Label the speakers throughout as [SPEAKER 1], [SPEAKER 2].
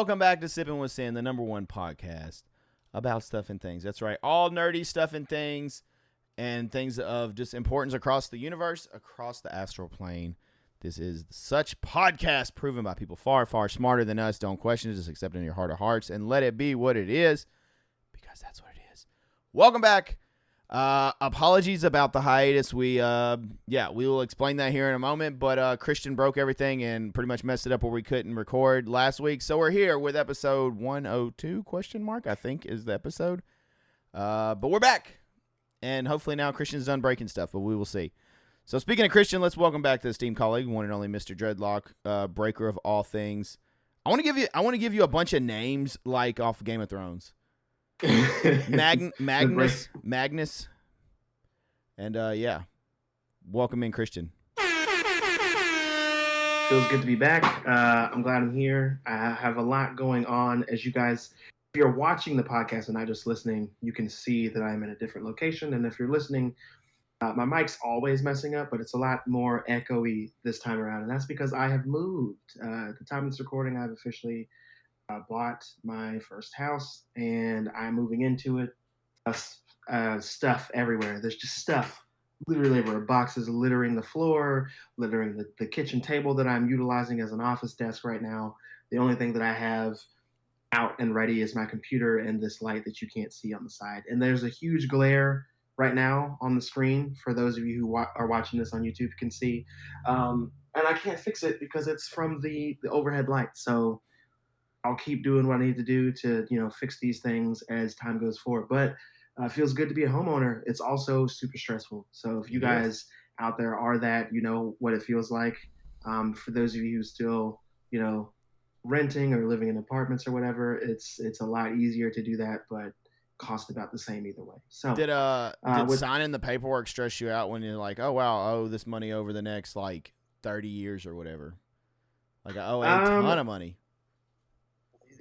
[SPEAKER 1] Welcome back to Sippin With Sin, the #1 podcast about stuff and things. That's right, all nerdy stuff and things of just importance across the universe, across the astral plane. This is such podcast proven by people far, far smarter than us. Don't question it, just accept it in your heart of hearts and let it be what it is, because that's what it is. Welcome back. Apologies about the hiatus. We will explain that here in a moment, but Christian broke everything and pretty much messed it up where we couldn't record last week. So we're here with episode 102 ? I think is the episode. But we're back. And hopefully now Christian's done breaking stuff, but we will see. So speaking of Christian, let's welcome back this esteemed colleague, one and only Mr. Dreadlock, breaker of all things. I want to give you a bunch of names like off Game of Thrones. Magnus, and welcome in, Christian.
[SPEAKER 2] Feels good to be back. I'm glad I'm here. I have a lot going on. As you guys, if you're watching the podcast and not just listening, you can see that I'm in a different location. And if you're listening, my mic's always messing up, but it's a lot more echoey this time around. And that's because I have moved. At the time of this recording, I've officially bought my first house, and I'm moving into it. Stuff everywhere. There's just stuff literally everywhere. Boxes littering the floor, littering the kitchen table that I'm utilizing as an office desk right now. The only thing that I have out and ready is my computer and this light that you can't see on the side. And there's a huge glare right now on the screen for those of you who are watching this on YouTube can see. And I can't fix it because it's from the overhead light. So I'll keep doing what I need to do to, fix these things as time goes forward. But it feels good to be a homeowner. It's also super stressful. So if you guys out there are that, you know what it feels like. For those of you who still, renting or living in apartments or whatever, it's a lot easier to do that, but cost about the same either way. So
[SPEAKER 1] did signing the paperwork stress you out when you're like, oh wow, I owe this money over the next 30 years or whatever? Like I owe a ton of money.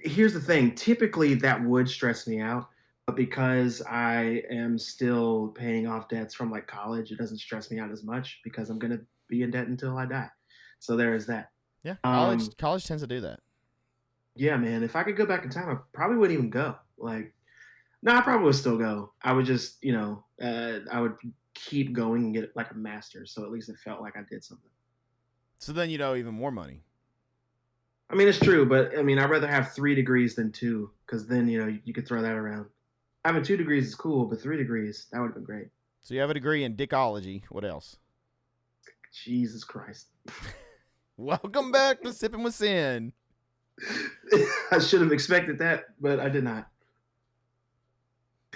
[SPEAKER 2] Here's the thing. Typically that would stress me out, but because I am still paying off debts from college, it doesn't stress me out as much because I'm going to be in debt until I die. So there is that.
[SPEAKER 1] Yeah. College tends to do that.
[SPEAKER 2] Yeah, man. If I could go back in time, I probably wouldn't even go. No, I probably would still go. I would just, I would keep going and get a master's. So at least it felt like I did something.
[SPEAKER 1] So then you'd owe even more money.
[SPEAKER 2] I mean, it's true, but I'd rather have 3 degrees than 2, because then, you could throw that around. Having 2 degrees is cool, but 3 degrees, that would have been great.
[SPEAKER 1] So you have a degree in dickology. What else?
[SPEAKER 2] Jesus Christ.
[SPEAKER 1] Welcome back to Sippin With Sin.
[SPEAKER 2] I should have expected that, but I did not.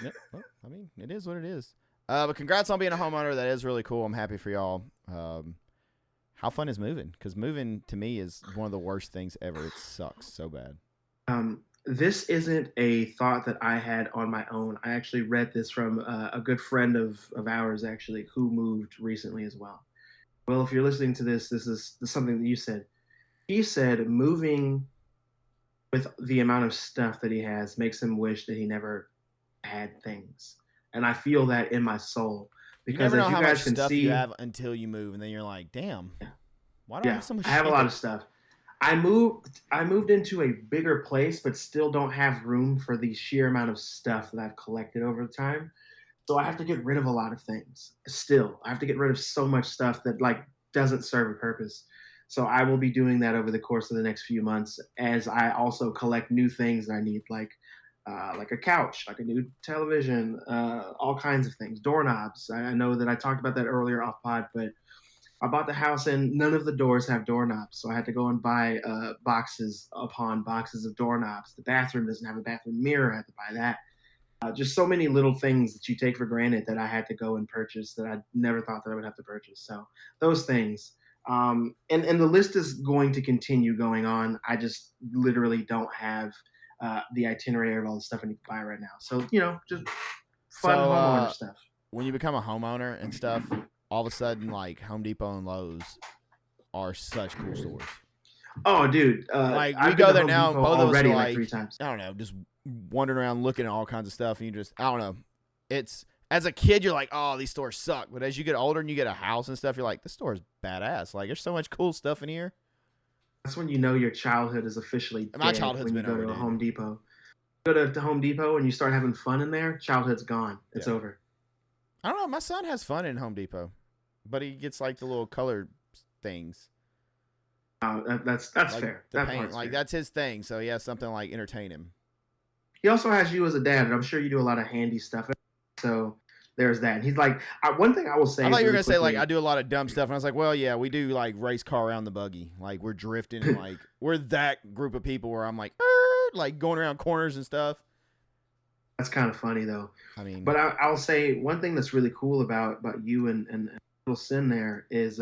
[SPEAKER 1] Yep. Well, it is what it is. But congrats on being a homeowner. That is really cool. I'm happy for y'all. How fun is moving? Because moving to me is one of the worst things ever. It sucks so bad.
[SPEAKER 2] This isn't a thought that I had on my own. I actually read this from a good friend of ours, actually, who moved recently as well. Well, if you're listening to this is something that you said. He said moving with the amount of stuff that he has makes him wish that he never had things. And I feel that in my soul. Because
[SPEAKER 1] you never know
[SPEAKER 2] as you
[SPEAKER 1] how
[SPEAKER 2] guys
[SPEAKER 1] much
[SPEAKER 2] can
[SPEAKER 1] stuff
[SPEAKER 2] see,
[SPEAKER 1] you have until you move, and then you're like, damn, why do I have so much
[SPEAKER 2] I have
[SPEAKER 1] shit?
[SPEAKER 2] a lot of stuff. I moved into a bigger place, but still don't have room for the sheer amount of stuff that I've collected over time. So I have to get rid of a lot of things. Still, I have to get rid of so much stuff that doesn't serve a purpose. So I will be doing that over the course of the next few months as I also collect new things that I need, like a couch, like a new television, all kinds of things, doorknobs. I know that I talked about that earlier off pod, but I bought the house and none of the doors have doorknobs. So I had to go and buy boxes upon boxes of doorknobs. The bathroom doesn't have a bathroom mirror. I had to buy that. Just so many little things that you take for granted that I had to go and purchase that I never thought that I would have to purchase. So those things. And the list is going to continue going on. I just literally don't have the itinerary of all the stuff I need to buy right now. So, just fun homeowner stuff.
[SPEAKER 1] When you become a homeowner and stuff, all of a sudden, Home Depot and Lowe's are such cool stores.
[SPEAKER 2] Oh, dude.
[SPEAKER 1] We go there now, both of us are
[SPEAKER 2] like 3 times.
[SPEAKER 1] I don't know, just wandering around looking at all kinds of stuff, and you just, I don't know. It's, as a kid, you're like, oh, these stores suck. But as you get older and you get a house and stuff, you're like, this store is badass. There's so much cool stuff in here.
[SPEAKER 2] That's when you know your childhood is officially
[SPEAKER 1] My
[SPEAKER 2] dead.
[SPEAKER 1] childhood's
[SPEAKER 2] When you
[SPEAKER 1] been
[SPEAKER 2] go
[SPEAKER 1] over,
[SPEAKER 2] to a
[SPEAKER 1] dude.
[SPEAKER 2] Home Depot. Go to Home Depot and you start having fun in there, childhood's gone. It's over.
[SPEAKER 1] I don't know. My son has fun in Home Depot, but he gets like the little color things.
[SPEAKER 2] That's
[SPEAKER 1] like
[SPEAKER 2] fair.
[SPEAKER 1] The
[SPEAKER 2] That
[SPEAKER 1] paint,
[SPEAKER 2] part's
[SPEAKER 1] like
[SPEAKER 2] fair.
[SPEAKER 1] that's his thing. So he has something like entertain him.
[SPEAKER 2] He also has you as a dad, and I'm sure you do a lot of handy stuff. So there's that. And he's like, one thing I will say.
[SPEAKER 1] I thought you were
[SPEAKER 2] really
[SPEAKER 1] gonna say like
[SPEAKER 2] quickly,
[SPEAKER 1] I do a lot of dumb stuff, and I was like, well, yeah, we do like race car around the buggy, like we're drifting, and like we're that group of people where I'm like going around corners and stuff.
[SPEAKER 2] That's kind of funny though.
[SPEAKER 1] I mean,
[SPEAKER 2] but I'll say one thing that's really cool about you and Little Sin there is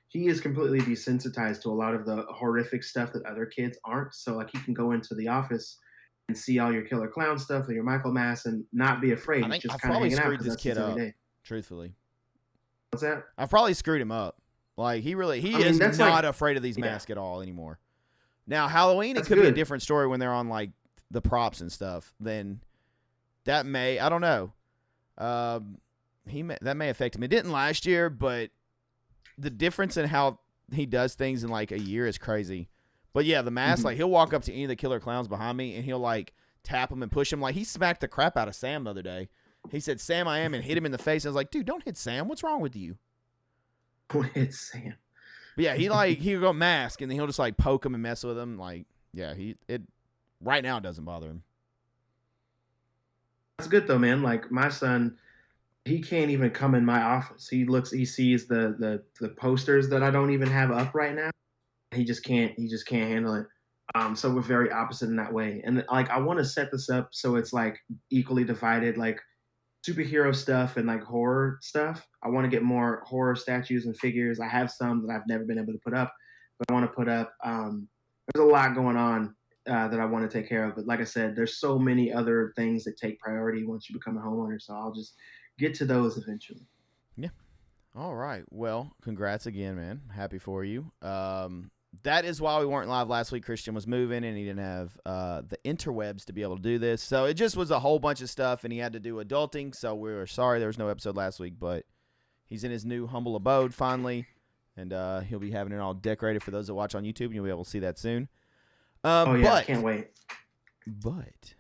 [SPEAKER 2] he is completely desensitized to a lot of the horrific stuff that other kids aren't. So like he can go into the office and see all your Killer Clown stuff and your Michael Mass and not be afraid.
[SPEAKER 1] I
[SPEAKER 2] He's
[SPEAKER 1] think
[SPEAKER 2] just
[SPEAKER 1] I've
[SPEAKER 2] kind of
[SPEAKER 1] probably
[SPEAKER 2] hanging out
[SPEAKER 1] screwed
[SPEAKER 2] because
[SPEAKER 1] this
[SPEAKER 2] that's his
[SPEAKER 1] kid up.
[SPEAKER 2] every day.
[SPEAKER 1] Truthfully,
[SPEAKER 2] What's that?
[SPEAKER 1] I've probably screwed him up. Like he is
[SPEAKER 2] that's
[SPEAKER 1] not
[SPEAKER 2] like,
[SPEAKER 1] afraid of these masks at all anymore. Now Halloween, it could be a different story when they're on like the props and stuff. Then that may, I don't know. That may affect him. It didn't last year, but the difference in how he does things in like a year is crazy. But yeah, the mask, like he'll walk up to any of the Killer Clowns behind me and he'll like tap him and push him. Like he smacked the crap out of Sam the other day. He said, "Sam, I am," and hit him in the face. I was like, dude, don't hit Sam. What's wrong with you?
[SPEAKER 2] Don't hit Sam.
[SPEAKER 1] But yeah, he'll go mask and then he'll just like poke him and mess with him. Like, yeah, right now it doesn't bother him.
[SPEAKER 2] That's good though, man. Like my son, he can't even come in my office. He sees the posters that I don't even have up right now. He just can't handle it. So we're very opposite in that way. And like I want to set this up so it's like equally divided, like superhero stuff and like horror stuff. I want to get more horror statues and figures. I have some that I've never been able to put up, but I want to put up. There's a lot going on that I want to take care of. But like I said, there's so many other things that take priority once you become a homeowner. So I'll just get to those eventually.
[SPEAKER 1] Yeah. All right. Well, congrats again, man. Happy for you. That is why we weren't live last week. Christian was moving, and he didn't have the interwebs to be able to do this. So it just was a whole bunch of stuff, and he had to do adulting. So we were sorry there was no episode last week, but he's in his new humble abode finally, and he'll be having it all decorated for those that watch on YouTube, and you'll be able to see that soon.
[SPEAKER 2] I can't wait.
[SPEAKER 1] But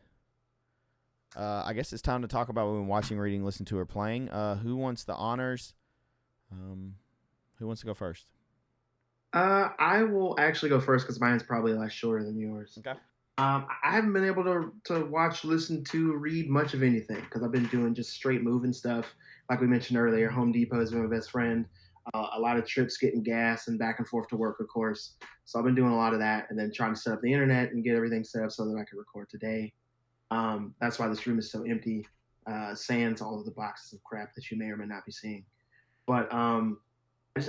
[SPEAKER 1] I guess it's time to talk about what we've been watching, reading, listening to, or playing. Who wants the honors? Who wants to go first?
[SPEAKER 2] I will actually go first because mine's probably a lot shorter than yours.
[SPEAKER 1] Okay.
[SPEAKER 2] I haven't been able to watch, listen to, read much of anything because I've been doing just straight moving stuff. Like we mentioned earlier, Home Depot has been my best friend. A lot of trips getting gas and back and forth to work, of course. So I've been doing a lot of that and then trying to set up the internet and get everything set up so that I can record today. That's why this room is so empty. Sans all of the boxes of crap that you may or may not be seeing. But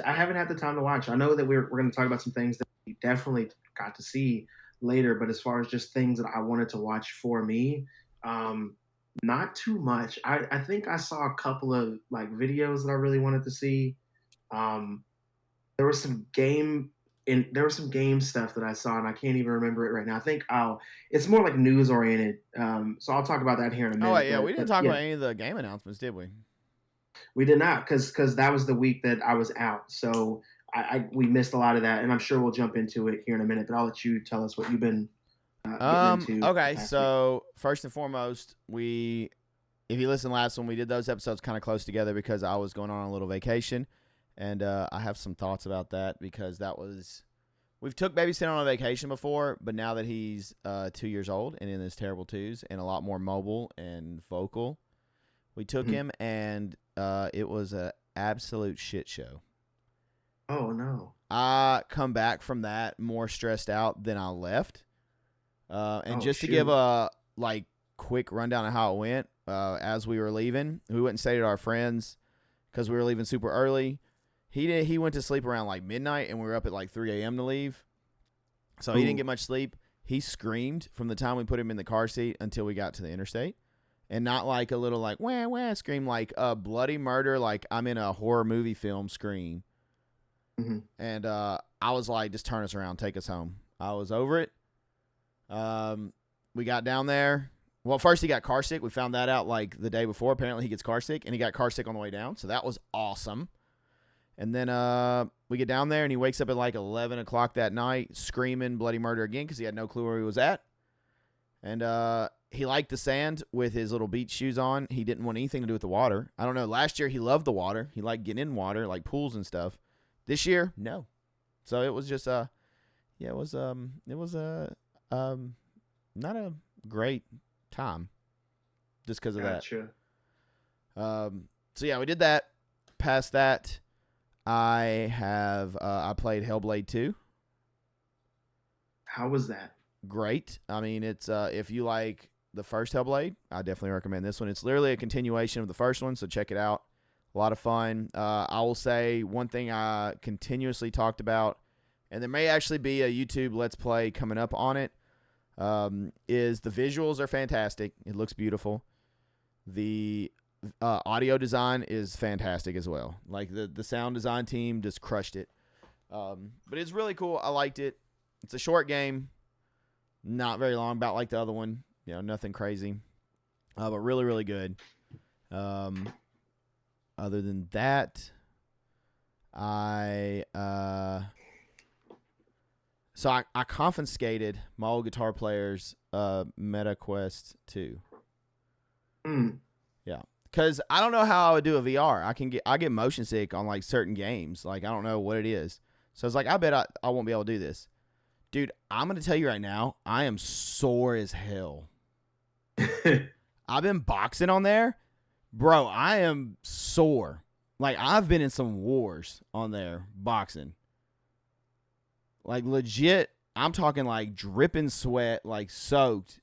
[SPEAKER 2] I haven't had the time to watch. I know that we're going to talk about some things that we definitely got to see later, but as far as just things that I wanted to watch for me, not too much. I think I saw a couple of like videos that I really wanted to see. There was some game stuff that I saw, and I can't even remember it right now. I think it's more like news oriented. So I'll talk about that here in a minute.
[SPEAKER 1] Oh yeah, we didn't talk about any of the game announcements, did we?
[SPEAKER 2] We did not, because that was the week that I was out. So we missed a lot of that, and I'm sure we'll jump into it here in a minute. But I'll let you tell us what you've been getting into.
[SPEAKER 1] Okay, so first and foremost, if you listened last one, we did those episodes kind of close together because I was going on a little vacation, and I have some thoughts about that because we've took babysitting on a vacation before, but now that he's 2 years old and in his terrible twos and a lot more mobile and vocal, we took him and it was an absolute shit show.
[SPEAKER 2] Oh, no.
[SPEAKER 1] I come back from that more stressed out than I left. To give a quick rundown of how it went, as we were leaving, we went and stayed at our friends because we were leaving super early. He went to sleep around like midnight, and we were up at like 3 a.m. to leave. So he didn't get much sleep. He screamed from the time we put him in the car seat until we got to the interstate. And not like a little like wah wah scream, like a bloody murder, like I'm in a horror movie film scream.
[SPEAKER 2] Mm-hmm.
[SPEAKER 1] And I was like, just turn us around, take us home. I was over it. We got down there. Well, first he got car sick. We found that out like the day before. Apparently he gets car sick, and he got car sick on the way down. So that was awesome. And then we get down there, and he wakes up at like 11 o'clock that night screaming bloody murder again because he had no clue where he was at. And he liked the sand with his little beach shoes on. He didn't want anything to do with the water. I don't know. Last year, he loved the water. He liked getting in water, like pools and stuff. This year, no. So it was just, not a great time just because of that. So yeah, we did that. Past that, I played Hellblade 2.
[SPEAKER 2] How was that?
[SPEAKER 1] Great. I mean, it's if you like the first Hellblade, I definitely recommend this one. It's literally a continuation of the first one, so check it out. A lot of fun. I will say one thing I continuously talked about, and there may actually be a YouTube Let's Play coming up on it, is the visuals are fantastic. It looks beautiful. The audio design is fantastic as well. Like the sound design team just crushed it. But it's really cool. I liked it. It's a short game. Not very long, about like the other one. You know, nothing crazy. But really, really good. Other than that, I confiscated my old guitar player's MetaQuest 2. Yeah. Because I don't know how I would do a VR. I get motion sick on like certain games. Like I don't know what it is. So it's like I bet I won't be able to do this. Dude, I'm going to tell you right now, I am sore as hell. I've been boxing on there. Bro, I am sore. Like, I've been in some wars on there boxing. Like, legit, I'm talking like dripping sweat, like soaked.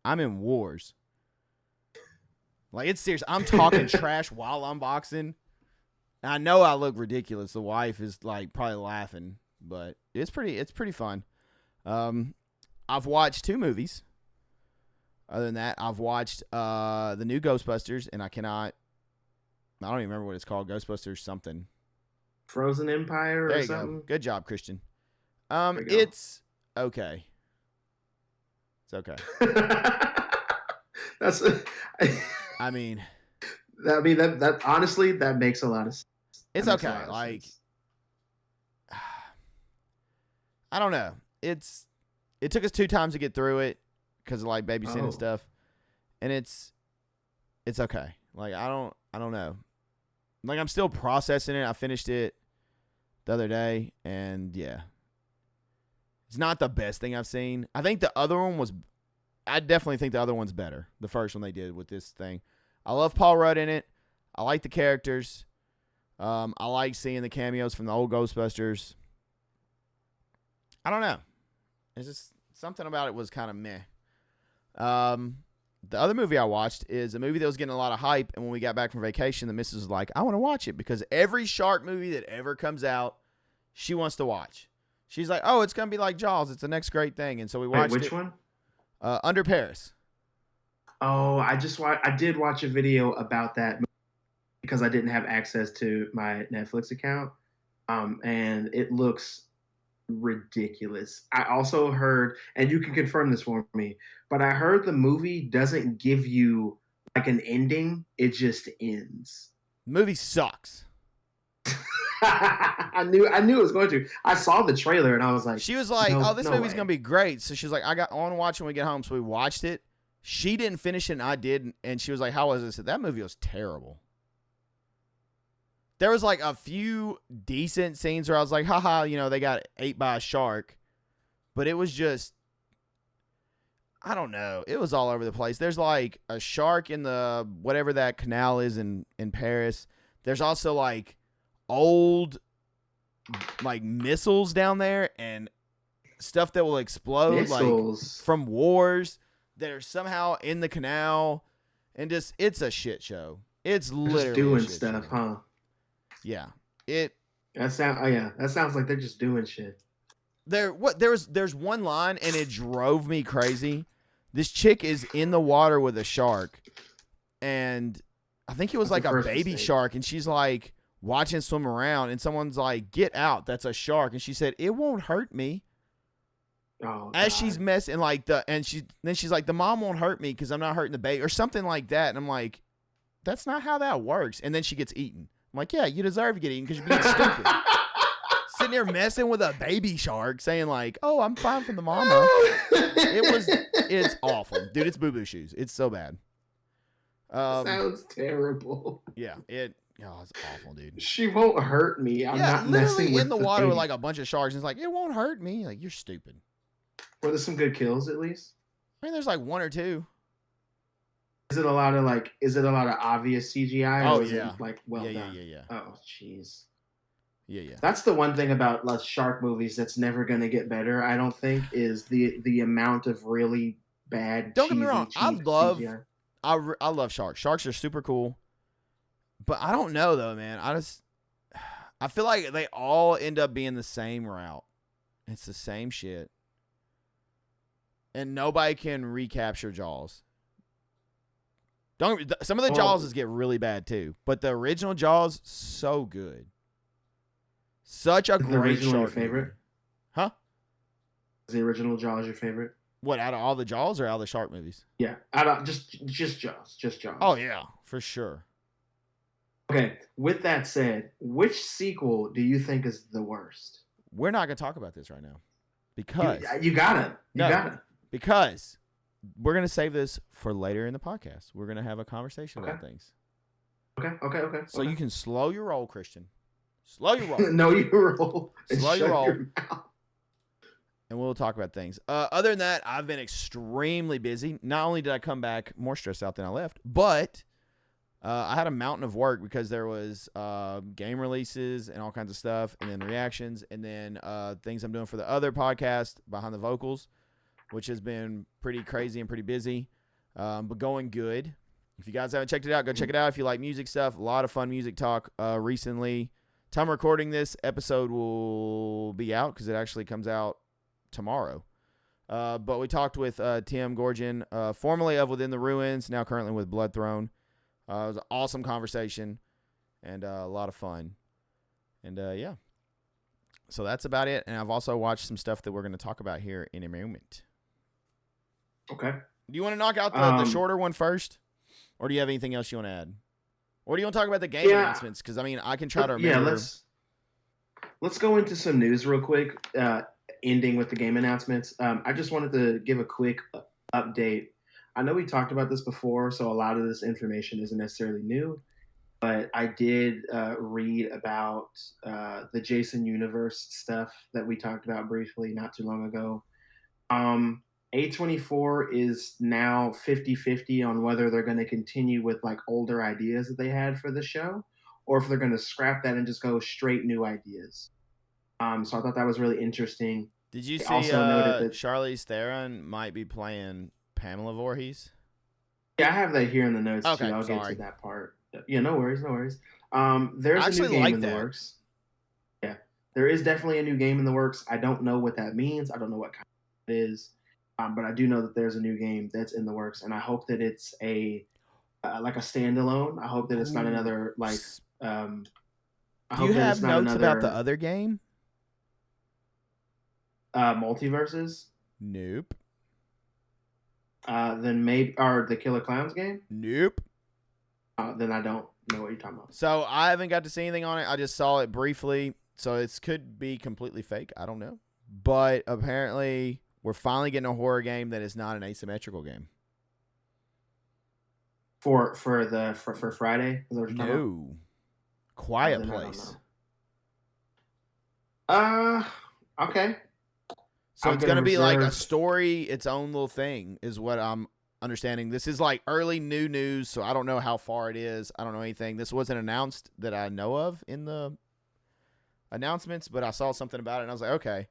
[SPEAKER 1] I'm in wars. Like, it's serious. I'm talking trash while I'm boxing. I know I look ridiculous. The wife is, like, probably laughing. But it's pretty fun. I've watched 2 movies. Other than that, I've watched the new Ghostbusters, and I don't even remember what it's called. Ghostbusters something.
[SPEAKER 2] Frozen Empire
[SPEAKER 1] there
[SPEAKER 2] or
[SPEAKER 1] you
[SPEAKER 2] something?
[SPEAKER 1] Go. Good job, Christian. It's okay. It's okay. I mean
[SPEAKER 2] that honestly, that makes a lot of sense.
[SPEAKER 1] It's okay. Like, I don't know. It took us 2 times to get through it because of like babysitting and stuff, and it's okay. Like I don't know. Like I'm still processing it. I finished it the other day, and yeah, it's not the best thing I've seen. I think the other one was. I definitely think the other one's better. The first one they did with this thing. I love Paul Rudd in it. I like the characters. I like seeing the cameos from the old Ghostbusters. I don't know. It's just something about it was kind of meh. The other movie I watched is a movie that was getting a lot of hype, and when we got back from vacation, the missus was like, I want to watch it because every shark movie that ever comes out, she wants to watch. She's like, oh, it's going to be like Jaws. It's the next great thing. And so we watched
[SPEAKER 2] Which one?
[SPEAKER 1] Under Paris.
[SPEAKER 2] Oh, I did watch a video about that because I didn't have access to my Netflix account. And it looks ridiculous. I also heard, and you can confirm this for me, but I heard the movie doesn't give you like an ending. It just ends.
[SPEAKER 1] The movie sucks.
[SPEAKER 2] I knew it was going to. I saw the trailer and I was like,
[SPEAKER 1] she was like, "Oh, this movie's gonna be great." So she was like, "I want to watch when we get home." So we watched it. She didn't finish it, and I did. And she was like, "How was it?" I said, "That movie was terrible." There was like a few decent scenes where I was like, "Haha," they got ate by a shark, but it was just, I don't know. It was all over the place. There's like a shark in the whatever that canal is in Paris. There's also like old like missiles down there and stuff that will explode like from wars that are somehow in the canal, and just it's a shit show. It's literally
[SPEAKER 2] just doing stuff, huh?
[SPEAKER 1] Yeah.
[SPEAKER 2] That sounds like they're just doing shit.
[SPEAKER 1] There's one line and it drove me crazy. This chick is in the water with a shark, and I think it was like a baby shark, and she's like watching it swim around, and someone's like, "Get out, that's a shark." And she said, "It won't hurt me."
[SPEAKER 2] Oh,
[SPEAKER 1] as
[SPEAKER 2] God.
[SPEAKER 1] she's messing she's like, "The mom won't hurt me because I'm not hurting the baby," or something like that. And I'm like, that's not how that works. And then she gets eaten. I'm like, yeah, you deserve to get eaten because you're being stupid. Sitting there messing with a baby shark, saying like, "Oh, I'm fine from the mama." It's awful, dude. It's boo boo shoes. It's so bad.
[SPEAKER 2] Sounds terrible.
[SPEAKER 1] Yeah, it's awful, dude.
[SPEAKER 2] She won't hurt me. I'm not messing with
[SPEAKER 1] in the water
[SPEAKER 2] baby.
[SPEAKER 1] with like a bunch of sharks. And it's like, it won't hurt me. Like, you're stupid.
[SPEAKER 2] Were there some good kills at least?
[SPEAKER 1] I mean, there's like one or two.
[SPEAKER 2] Is it a lot of obvious CGI?
[SPEAKER 1] Oh,
[SPEAKER 2] or is
[SPEAKER 1] yeah.
[SPEAKER 2] it like well done?
[SPEAKER 1] Yeah.
[SPEAKER 2] Oh, jeez.
[SPEAKER 1] Yeah.
[SPEAKER 2] That's the one thing about shark movies that's never going to get better, I don't think, is the amount of really bad.
[SPEAKER 1] Don't get me wrong.
[SPEAKER 2] CGI.
[SPEAKER 1] I love sharks. Sharks are super cool. But I don't know though, man. I feel like they all end up being the same route. It's the same shit. And nobody can recapture Jaws. Some of the Jawses get really bad too, but the original Jaws, so good. Such a great shark
[SPEAKER 2] your favorite
[SPEAKER 1] movie. Huh?
[SPEAKER 2] Is the original Jaws your favorite?
[SPEAKER 1] What, out of all the Jaws or out of the shark movies?
[SPEAKER 2] Yeah, out of just Jaws, just Jaws.
[SPEAKER 1] Oh yeah, for sure.
[SPEAKER 2] Okay, with that said, which sequel do you think is the worst?
[SPEAKER 1] We're not gonna talk about this right now because
[SPEAKER 2] you gotta.
[SPEAKER 1] Because we're going to save this for later in the podcast. We're going to have a conversation about things.
[SPEAKER 2] Okay.
[SPEAKER 1] So you can slow your roll, Christian. Slow your roll.
[SPEAKER 2] No, you roll.
[SPEAKER 1] Slow your roll. And we'll talk about things. Other than that, I've been extremely busy. Not only did I come back more stressed out than I left, but I had a mountain of work because there was game releases and all kinds of stuff, and then reactions, and then things I'm doing for the other podcast, Behind the Vocals, which has been pretty crazy and pretty busy, but going good. If you guys haven't checked it out, go check it out. If you like music stuff, a lot of fun music talk recently. Time recording this episode will be out because it actually comes out tomorrow. But we talked with Tim Gorgon, formerly of Within the Ruins, now currently with Blood Throne. It was an awesome conversation and a lot of fun. And yeah. So that's about it. And I've also watched some stuff that we're going to talk about here in a moment.
[SPEAKER 2] Okay.
[SPEAKER 1] Do you want to knock out the shorter one first? Or do you have anything else you want to add? Or do you want to talk about the game announcements? Because, I mean, I can try to remember.
[SPEAKER 2] Yeah, let's go into some news real quick, ending with the game announcements. I just wanted to give a quick update. I know we talked about this before, so a lot of this information isn't necessarily new. But I did read about the Jason Universe stuff that we talked about briefly not too long ago. A24 is now 50-50 on whether they're going to continue with like older ideas that they had for the show, or if they're going to scrap that and just go straight new ideas. So I thought that was really interesting.
[SPEAKER 1] Did you see Charlize Theron might be playing Pamela Voorhees?
[SPEAKER 2] Yeah, I have that here in the notes too. I'll get to that part. Yeah, no worries. There's a new game in the works. Yeah, there is definitely a new game in the works. I don't know what that means. I don't know what kind it is. But I do know that there's a new game that's in the works, and I hope that it's a standalone. I hope that it's not another like. Do
[SPEAKER 1] you have notes about the other game?
[SPEAKER 2] Multiverses?
[SPEAKER 1] Nope.
[SPEAKER 2] Then maybe the Killer Clowns game?
[SPEAKER 1] Nope.
[SPEAKER 2] Then I don't know what you're talking about.
[SPEAKER 1] So I haven't got to see anything on it. I just saw it briefly. So it could be completely fake. I don't know. But apparently, we're finally getting a horror game that is not an asymmetrical game.
[SPEAKER 2] For Friday? Is that what you're talking about?
[SPEAKER 1] Quiet Place.
[SPEAKER 2] Okay.
[SPEAKER 1] So it's going to be like a story, its own little thing, is what I'm understanding. This is like early new news, so I don't know how far it is. I don't know anything. This wasn't announced that I know of in the announcements, but I saw something about it, and I was like, okay,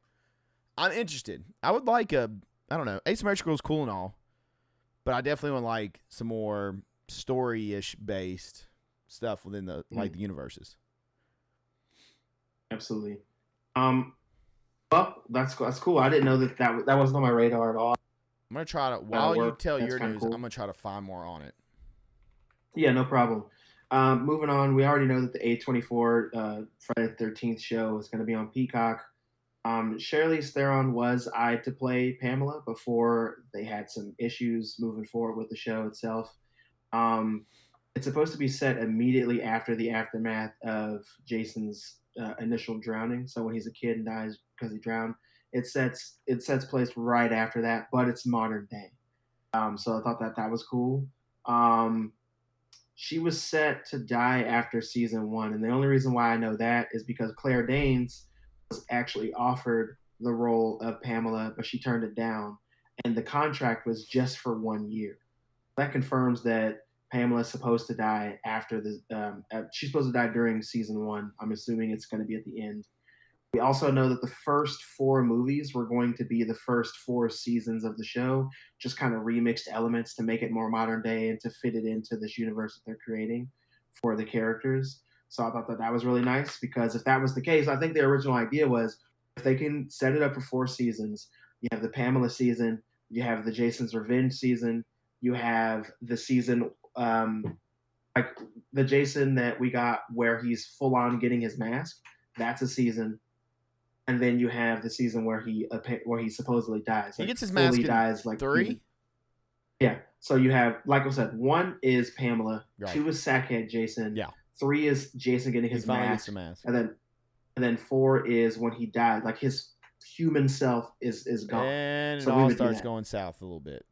[SPEAKER 1] I'm interested. I would like I don't know, asymmetrical is cool and all, but I definitely would like some more story-ish based stuff within the like the universes.
[SPEAKER 2] Absolutely. Well, that's cool. I didn't know that wasn't on my radar at all.
[SPEAKER 1] I'm gonna try to while you tell your news, cool. I'm gonna try to find more on it.
[SPEAKER 2] Yeah, no problem. Moving on, we already know that the A24 Friday the 13th show is going to be on Peacock. Charlize Theron was eyed to play Pamela before they had some issues moving forward with the show itself. It's supposed to be set immediately after the aftermath of Jason's initial drowning. So when he's a kid and dies because he drowned, it sets place right after that, but it's modern day. So I thought that was cool. Um, she was set to die after season one, and the only reason why I know that is because Claire Danes was actually offered the role of Pamela, but she turned it down, and the contract was just for 1 year. That confirms that Pamela's supposed to die after the. She's supposed to die during season one. I'm assuming it's going to be at the end. We also know that the first four movies were going to be the first four seasons of the show, just kind of remixed elements to make it more modern day and to fit it into this universe that they're creating for the characters. So I thought that was really nice because if that was the case, I think the original idea was if they can set it up for four seasons, you have the Pamela season, you have the Jason's Revenge season, you have the season like the Jason that we got where he's full on getting his mask. That's a season. And then you have the season where he supposedly dies.
[SPEAKER 1] He gets his mask in
[SPEAKER 2] dies like
[SPEAKER 1] 3?
[SPEAKER 2] Yeah. So you have, like I said, 1 is Pamela,
[SPEAKER 1] Right.
[SPEAKER 2] 2 is Sackhead Jason,
[SPEAKER 1] Yeah.
[SPEAKER 2] 3 is Jason getting his mask, and then 4 is when he died. Like his human self is gone.
[SPEAKER 1] And
[SPEAKER 2] so
[SPEAKER 1] it all starts going south a little bit.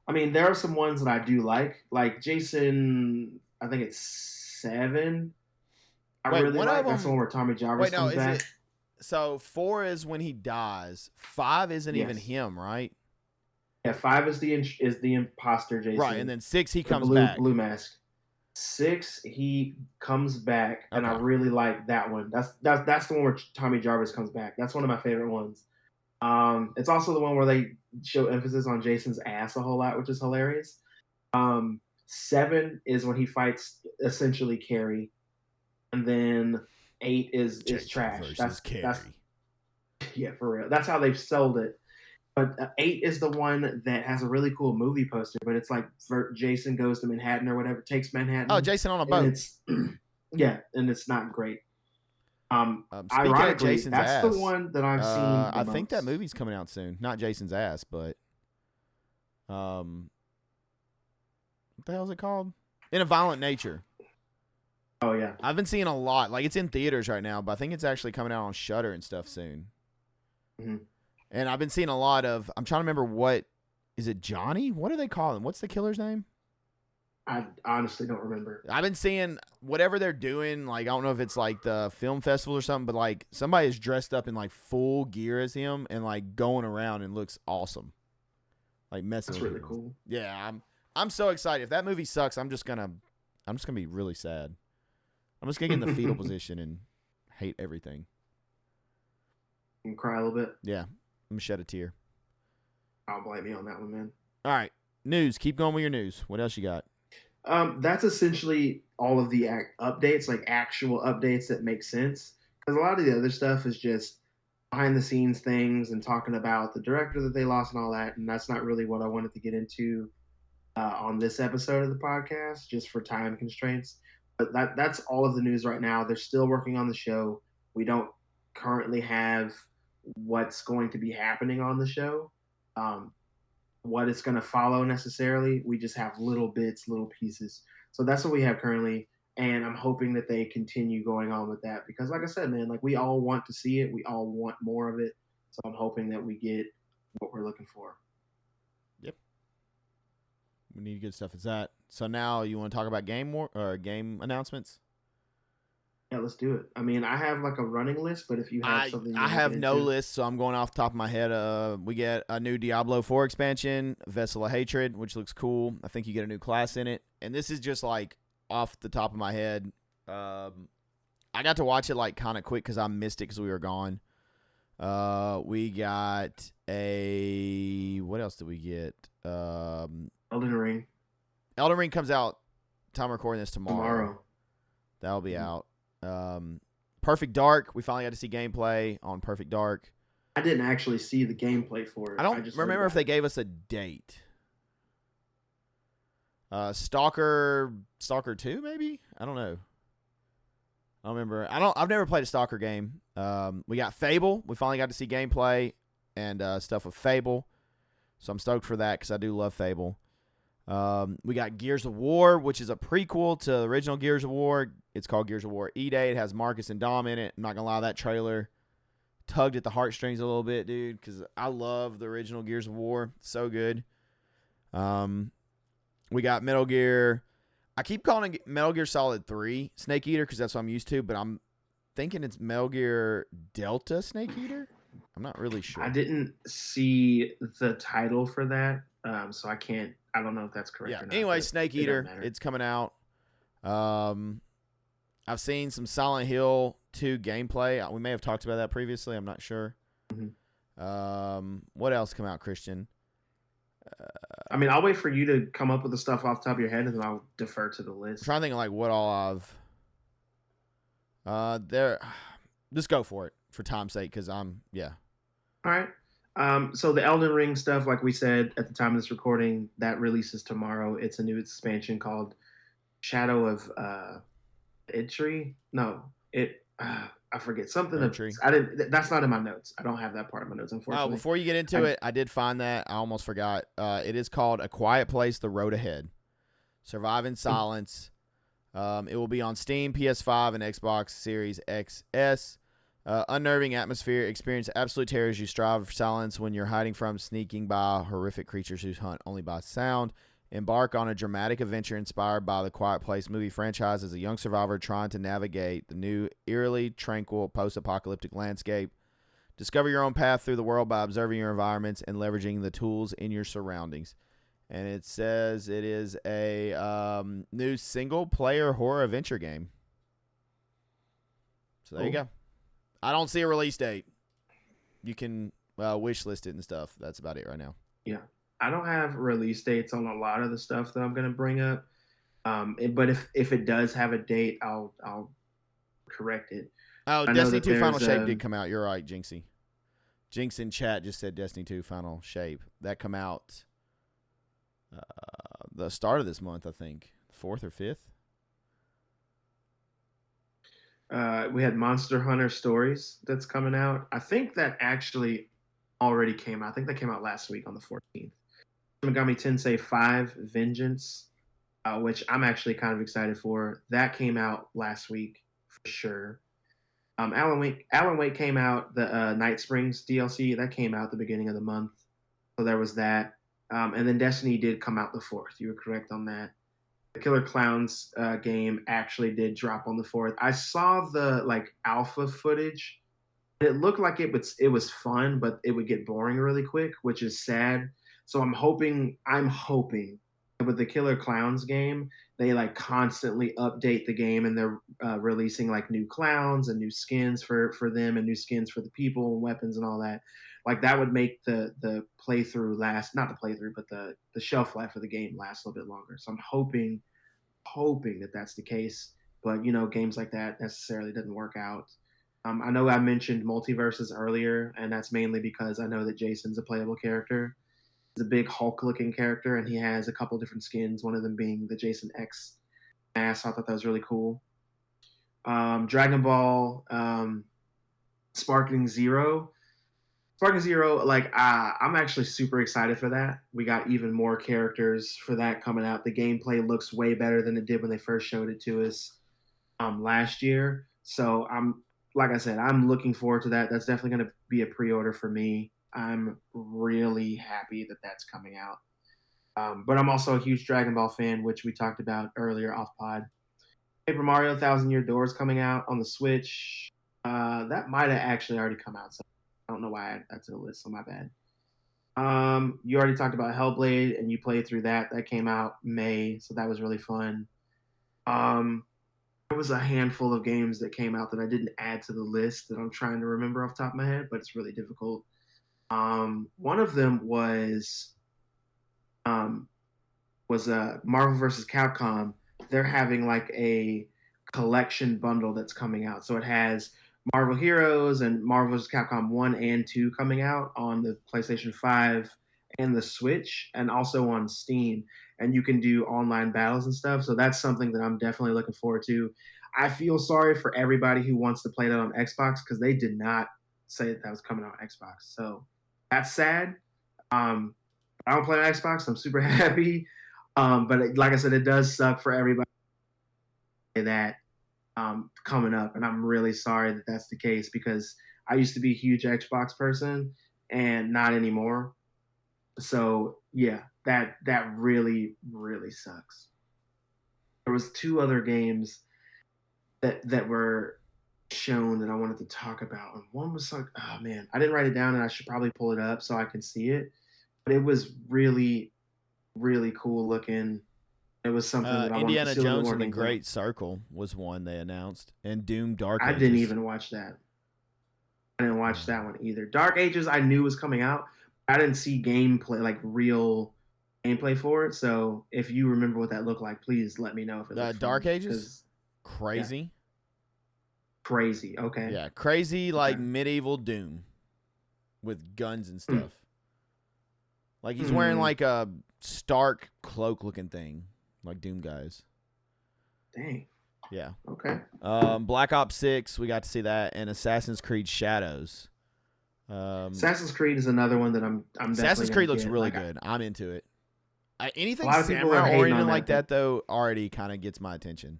[SPEAKER 2] I mean, there are some ones that I do like Jason. I think it's 7. I really like. That's the one where Tommy Jarvis comes back.
[SPEAKER 1] So 4 is when he dies. 5 isn't even him, right?
[SPEAKER 2] Yeah, 5 is the imposter Jason.
[SPEAKER 1] Right, and then 6 he comes back.
[SPEAKER 2] Blue mask. 6 he comes back, and I really like that one. That's the one where Tommy Jarvis comes back. That's one of my favorite ones. It's also the one where they show emphasis on Jason's ass a whole lot, which is hilarious. 7 is when he fights essentially Carrie, and then 8 is trash. That's yeah, for real. That's how they've sold it. But 8 is the one that has a really cool movie poster, but it's like Jason goes to Manhattan or whatever, takes Manhattan.
[SPEAKER 1] Oh, Jason on a boat.
[SPEAKER 2] Yeah, and it's not great.
[SPEAKER 1] Speaking
[SPEAKER 2] ironically,
[SPEAKER 1] of Jason's
[SPEAKER 2] that's
[SPEAKER 1] ass,
[SPEAKER 2] the one that I've seen.
[SPEAKER 1] I think that movie's coming out soon. Not Jason's ass, but what the hell is it called? In a Violent Nature.
[SPEAKER 2] Oh yeah,
[SPEAKER 1] I've been seeing a lot. Like it's in theaters right now, but I think it's actually coming out on Shudder and stuff soon.
[SPEAKER 2] Mm-hmm.
[SPEAKER 1] And I've been seeing a lot of. I'm trying to remember what is it, Johnny? What do they call him? What's the killer's name?
[SPEAKER 2] I honestly don't remember.
[SPEAKER 1] I've been seeing whatever they're doing. Like, I don't know if it's like the film festival or something, but like somebody is dressed up in like full gear as him and like going around and looks awesome. Like messing
[SPEAKER 2] That's
[SPEAKER 1] with
[SPEAKER 2] really
[SPEAKER 1] him.
[SPEAKER 2] cool.
[SPEAKER 1] Yeah, I'm so excited. If that movie sucks, I'm just gonna be really sad. I'm just gonna get in the fetal position and hate everything.
[SPEAKER 2] And cry a little bit.
[SPEAKER 1] Yeah, I'm gonna shed a tear.
[SPEAKER 2] I'll blame you on that one, man.
[SPEAKER 1] All right, news. Keep going with your news. What else you got?
[SPEAKER 2] That's essentially all of the updates, like actual updates that make sense. Because a lot of the other stuff is just behind the scenes things and talking about the director that they lost and all that. And that's not really what I wanted to get into on this episode of the podcast, just for time constraints. But that's all of the news right now. They're still working on the show. We don't currently have what's going to be happening on the show. What it's going to follow necessarily. We just have little bits, little pieces. So that's what we have currently. And I'm hoping that they continue going on with that because like I said, man, like we all want to see it. We all want more of it. So I'm hoping that we get what we're looking for.
[SPEAKER 1] Yep. We need good stuff. Is that so? Now you want to talk about game announcements?
[SPEAKER 2] Yeah, let's do it. I mean, I have like a running list, but if you have something,
[SPEAKER 1] I have no list, so I'm going off the top of my head. We get a new Diablo 4 expansion, Vessel of Hatred, which looks cool. I think you get a new class in it, and this is just like off the top of my head. I got to watch it like kind of quick because I missed it because we were gone. We got what else did we get?
[SPEAKER 2] Elden Ring.
[SPEAKER 1] Elden Ring comes out. Time recording this
[SPEAKER 2] Tomorrow.
[SPEAKER 1] That'll be out. Perfect Dark. We finally got to see gameplay on Perfect Dark.
[SPEAKER 2] I didn't actually see the gameplay for it.
[SPEAKER 1] I don't remember if they gave us a date. Stalker 2 maybe? I don't know. I don't remember. I've never played a Stalker game. We got Fable. We finally got to see gameplay and stuff with Fable. So I'm stoked for that because I do love Fable. We got Gears of War, which is a prequel to the original Gears of War. It's called Gears of War E-Day. It has Marcus and Dom in it. I'm not going to lie, that trailer tugged at the heartstrings a little bit, dude, because I love the original Gears of War. So good. We got Metal Gear. I keep calling it Metal Gear Solid 3 Snake Eater because that's what I'm used to, but I'm thinking it's Metal Gear Delta Snake Eater. I'm not really sure.
[SPEAKER 2] I didn't see the title for that, so I don't know if that's correct or not.
[SPEAKER 1] Anyway, Snake Eater, it's coming out. I've seen some Silent Hill 2 gameplay. We may have talked about that previously. I'm not sure.
[SPEAKER 2] Mm-hmm.
[SPEAKER 1] What else come out, Christian?
[SPEAKER 2] I mean, I'll wait for you to come up with the stuff off the top of your head, and then I'll defer to the list.
[SPEAKER 1] I'm trying to think of like what all I've. Just go for it for time's sake, because
[SPEAKER 2] All right. So the Elden Ring stuff, like we said at the time of this recording, that releases tomorrow. It's a new expansion called Shadow of Idri. No, I forget something. That's not in my notes. I don't have that part of my notes, unfortunately.
[SPEAKER 1] Before you get into it, I did find that. I almost forgot. It is called A Quiet Place: The Road Ahead. Survive in Silence. It will be on Steam, PS5, and Xbox Series XS. Unnerving atmosphere. Experience absolute terror as you strive for silence when you're hiding from sneaking by horrific creatures who hunt only by sound. Embark on a dramatic adventure inspired by the Quiet Place movie franchise as a young survivor trying to navigate the new, eerily tranquil post-apocalyptic landscape. Discover your own path through the world by observing your environments and leveraging the tools in your surroundings. And it says it is a new single-player horror adventure game. So there you go. I don't see a release date. You can wish list it and stuff. That's about it right now.
[SPEAKER 2] Yeah. I don't have release dates on a lot of the stuff that I'm going to bring up. But if it does have a date, I'll correct it.
[SPEAKER 1] Oh, Destiny 2 Final Shape did come out. You're right, Jinxie. Jinx in chat just said Destiny 2 Final Shape. That come out the start of this month, I think. 4th or 5th.
[SPEAKER 2] We had Monster Hunter Stories that's coming out. I think that actually already came out. I think that came out last week on the 14th. Megami Tensei 5 Vengeance, which I'm actually kind of excited for. That came out last week for sure. Alan Wake came out. The Night Springs DLC, that came out at the beginning of the month. So there was that. And then Destiny did come out the 4th. You were correct on that. The Killer Clowns game actually did drop on the 4th. I saw the alpha footage. It looked like it was fun, but it would get boring really quick, which is sad. So I'm hoping with the Killer Clowns game, they constantly update the game, and they're releasing new clowns and new skins for them and new skins for the people and weapons and all that. That would make the playthrough last, not the playthrough, but the shelf life of the game last a little bit longer. So I'm hoping that that's the case. But games like that necessarily doesn't work out. I know I mentioned multiverses earlier, and that's mainly because I know that Jason's a playable character. He's a big Hulk-looking character, and he has a couple different skins, one of them being the Jason X mask. I thought that was really cool. Dragon Ball Sparking Zero. Sparking Zero, I'm actually super excited for that. We got even more characters for that coming out. The gameplay looks way better than it did when they first showed it to us last year. So like I said, I'm looking forward to that. That's definitely going to be a pre-order for me. I'm really happy that that's coming out. But I'm also a huge Dragon Ball fan, which we talked about earlier off pod. Paper Mario Thousand Year Door is coming out on the Switch. That might have actually already come out. So I don't know why I added that to the list, so my bad. You already talked about Hellblade, and you played through that. That came out May, so that was really fun. There was a handful of games that came out that I didn't add to the list that I'm trying to remember off the top of my head, but it's really difficult. One of them was Marvel vs. Capcom. They're having a collection bundle that's coming out. So it has Marvel Heroes and Marvel vs. Capcom 1 and 2 coming out on the PlayStation 5 and the Switch, and also on Steam. And you can do online battles and stuff. So that's something that I'm definitely looking forward to. I feel sorry for everybody who wants to play that on Xbox because they did not say that was coming out on Xbox. So that's sad. I don't play on Xbox. I'm super happy. But like I said, it does suck for everybody that coming up, and I'm really sorry that that's the case because I used to be a huge Xbox person and not anymore. So yeah, that really really sucks. There was two other games that were shown that I wanted to talk about, and one was like, oh man, I didn't write it down, and I should probably pull it up so I can see it. But it was really really cool looking. It was something that I wanted to
[SPEAKER 1] Indiana
[SPEAKER 2] see a little
[SPEAKER 1] Jones
[SPEAKER 2] more
[SPEAKER 1] and the
[SPEAKER 2] gameplay.
[SPEAKER 1] Great Circle was one they announced, and Doom Dark
[SPEAKER 2] I
[SPEAKER 1] Ages.
[SPEAKER 2] didn't even watch that. I didn't watch that one either. Dark Ages I knew was coming out. I didn't see gameplay, like real gameplay for it. So if you remember what that looked like, please let me know if it looks
[SPEAKER 1] Dark
[SPEAKER 2] fun,
[SPEAKER 1] Ages? Crazy.
[SPEAKER 2] Yeah, crazy. Okay.
[SPEAKER 1] Yeah, crazy like
[SPEAKER 2] Okay.
[SPEAKER 1] medieval Doom with guns and stuff. Like he's wearing like a Stark cloak looking thing, like Doom guys.
[SPEAKER 2] Dang.
[SPEAKER 1] Yeah.
[SPEAKER 2] Okay.
[SPEAKER 1] Black Ops 6, we got to see that, and Assassin's Creed Shadows.
[SPEAKER 2] Assassin's Creed is another one that I'm
[SPEAKER 1] Assassin's Creed looks
[SPEAKER 2] get.
[SPEAKER 1] really good. I'm into it. Anything
[SPEAKER 2] A lot of people are
[SPEAKER 1] samurai
[SPEAKER 2] hating
[SPEAKER 1] oriented
[SPEAKER 2] on
[SPEAKER 1] like
[SPEAKER 2] that,
[SPEAKER 1] that though already kind of gets my attention.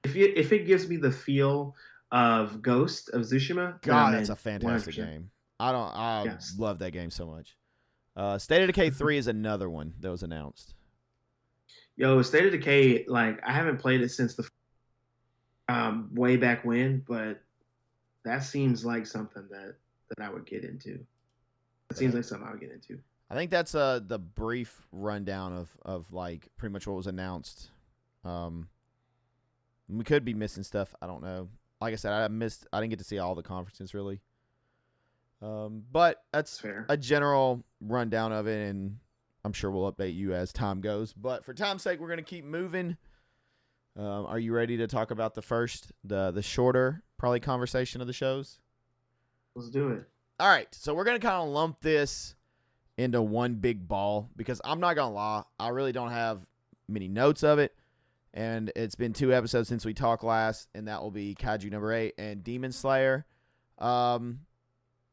[SPEAKER 2] If it gives me the feel of Ghost of Tsushima,
[SPEAKER 1] God, that's a fantastic
[SPEAKER 2] 100%.
[SPEAKER 1] game. I
[SPEAKER 2] Yes.
[SPEAKER 1] love that game so much. State of Decay 3 is another one that was announced.
[SPEAKER 2] Yo, State of Decay, like I haven't played it since the way back when, but that seems like something that I would get into. It seems like something I would get into.
[SPEAKER 1] I think that's the brief rundown of like pretty much what was announced. We could be missing stuff. I don't know. Like I said, I didn't get to see all the conferences really. But that's
[SPEAKER 2] Fair.
[SPEAKER 1] a general rundown of it, and I'm sure we'll update you as time goes. But for time's sake, we're gonna keep moving. Are you ready to talk about the shorter probably conversation of the shows?
[SPEAKER 2] Let's do it.
[SPEAKER 1] All right, so we're gonna kind of lump this into one big ball because I'm not gonna lie, I really don't have many notes of it, and it's been 2 episodes since we talked last, and that will be Kaiju number 8 and Demon Slayer.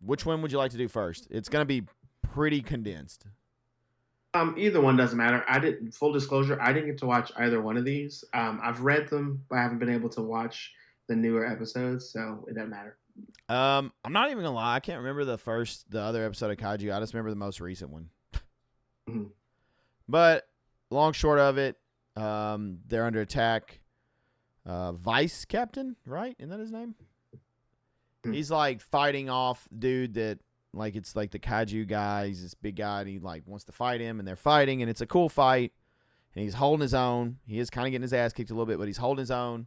[SPEAKER 1] Which one would you like to do first? It's gonna be pretty condensed.
[SPEAKER 2] Either one doesn't matter. Full disclosure, I didn't get to watch either one of these. I've read them, but I haven't been able to watch the newer episodes, so it doesn't matter.
[SPEAKER 1] I'm not even gonna lie, I can't remember the other episode of Kaiju. I just remember the most recent one.
[SPEAKER 2] Mm-hmm.
[SPEAKER 1] But long short of it, they're under attack. Vice Captain, right? Isn't that his name?
[SPEAKER 2] Mm-hmm.
[SPEAKER 1] He's like fighting off dude that like it's like the Kaiju guy. He's this big guy and he like wants to fight him, and they're fighting, and it's a cool fight. And he's holding his own. He is kind of getting his ass kicked a little bit, but he's holding his own.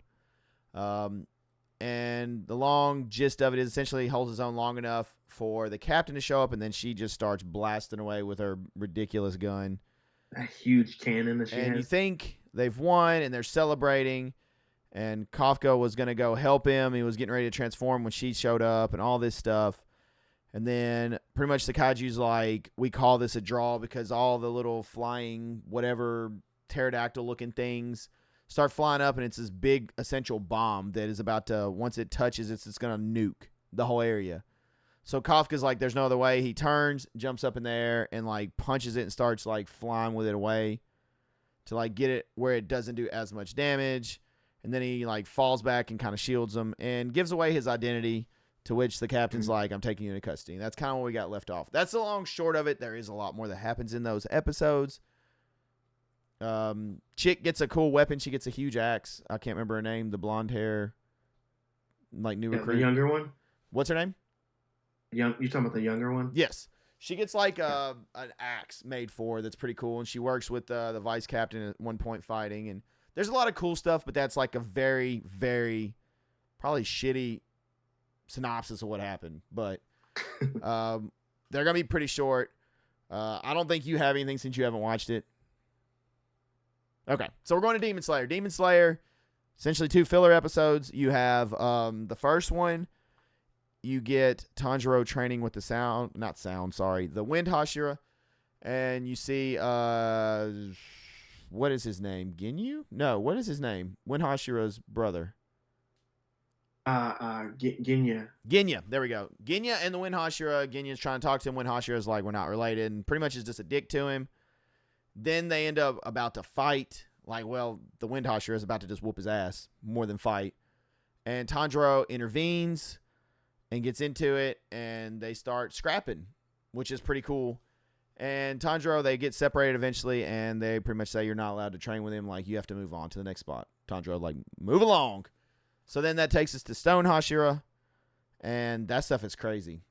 [SPEAKER 1] And the long gist of it is essentially he holds his own long enough for the captain to show up, and then she just starts blasting away with her ridiculous gun.
[SPEAKER 2] A huge cannon that she has.
[SPEAKER 1] And you think they've won, and they're celebrating, and Kafka was going to go help him. He was getting ready to transform when she showed up and all this stuff. And then pretty much the Kaiju's like, we call this a draw because all the little flying whatever pterodactyl-looking things start flying up, and it's this big essential bomb that is about to, once it touches, it's going to nuke the whole area. So Kafka's like, there's no other way. He turns, jumps up in the air, and like punches it and starts like flying with it away to like get it where it doesn't do as much damage. And then he like falls back and kind of shields them and gives away his identity, to which the captain's like, I'm taking you into custody. And that's kind of what we got left off. That's the long short of it. There is a lot more that happens in those episodes. Chick gets a cool weapon. She gets a huge axe. I can't remember her name. The blonde hair, like new recruit.
[SPEAKER 2] The younger one?
[SPEAKER 1] What's her name?
[SPEAKER 2] You're talking about the younger one?
[SPEAKER 1] Yes. She gets like an axe made for her that's pretty cool. And she works with the vice captain at one point fighting. And there's a lot of cool stuff, but that's like a very, very probably shitty synopsis of what happened. But they're going to be pretty short. I don't think you have anything since you haven't watched it. Okay, so we're going to Demon Slayer. Demon Slayer, essentially 2 filler episodes. You have the first one, you get Tanjiro training with the Wind Hashira. And you see, what is his name? Ginyu? No, what is his name? Wind Hashira's brother.
[SPEAKER 2] Ginya.
[SPEAKER 1] Ginya, there we go. Ginya and the Wind Hashira. Ginya's trying to talk to him. Wind Hashira's like, we're not related, and pretty much is just a dick to him. Then they end up about to fight. Like, well, the Wind Hashira is about to just whoop his ass more than fight. And Tanjiro intervenes and gets into it, and they start scrapping, which is pretty cool. And Tanjiro, they get separated eventually, and they pretty much say you're not allowed to train with him. Like, you have to move on to the next spot. Tanjiro, like, move along. So then that takes us to Stone Hashira, and that stuff is crazy.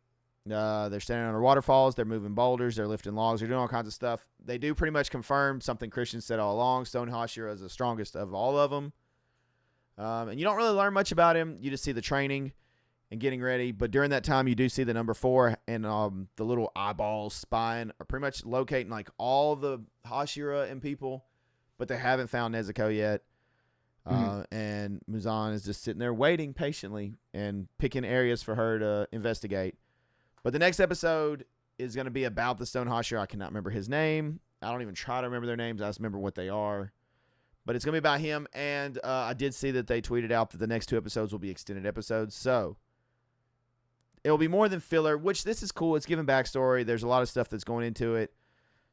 [SPEAKER 1] They're standing under waterfalls. They're moving boulders. They're lifting logs. They're doing all kinds of stuff. They do pretty much confirm something Christian said all along. Stone Hashira is the strongest of all of them. And you don't really learn much about him. You just see the training and getting ready. But during that time, you do see the number 4 and the little eyeballs spine are pretty much locating like all the Hashira and people. But they haven't found Nezuko yet. And Muzan is just sitting there waiting patiently and picking areas for her to investigate. But the next episode is going to be about the Stone Hashira. I cannot remember his name. I don't even try to remember their names. I just remember what they are. But it's going to be about him. And I did see that they tweeted out that the next 2 episodes will be extended episodes. So it'll be more than filler, which this is cool. It's giving backstory. There's a lot of stuff that's going into it.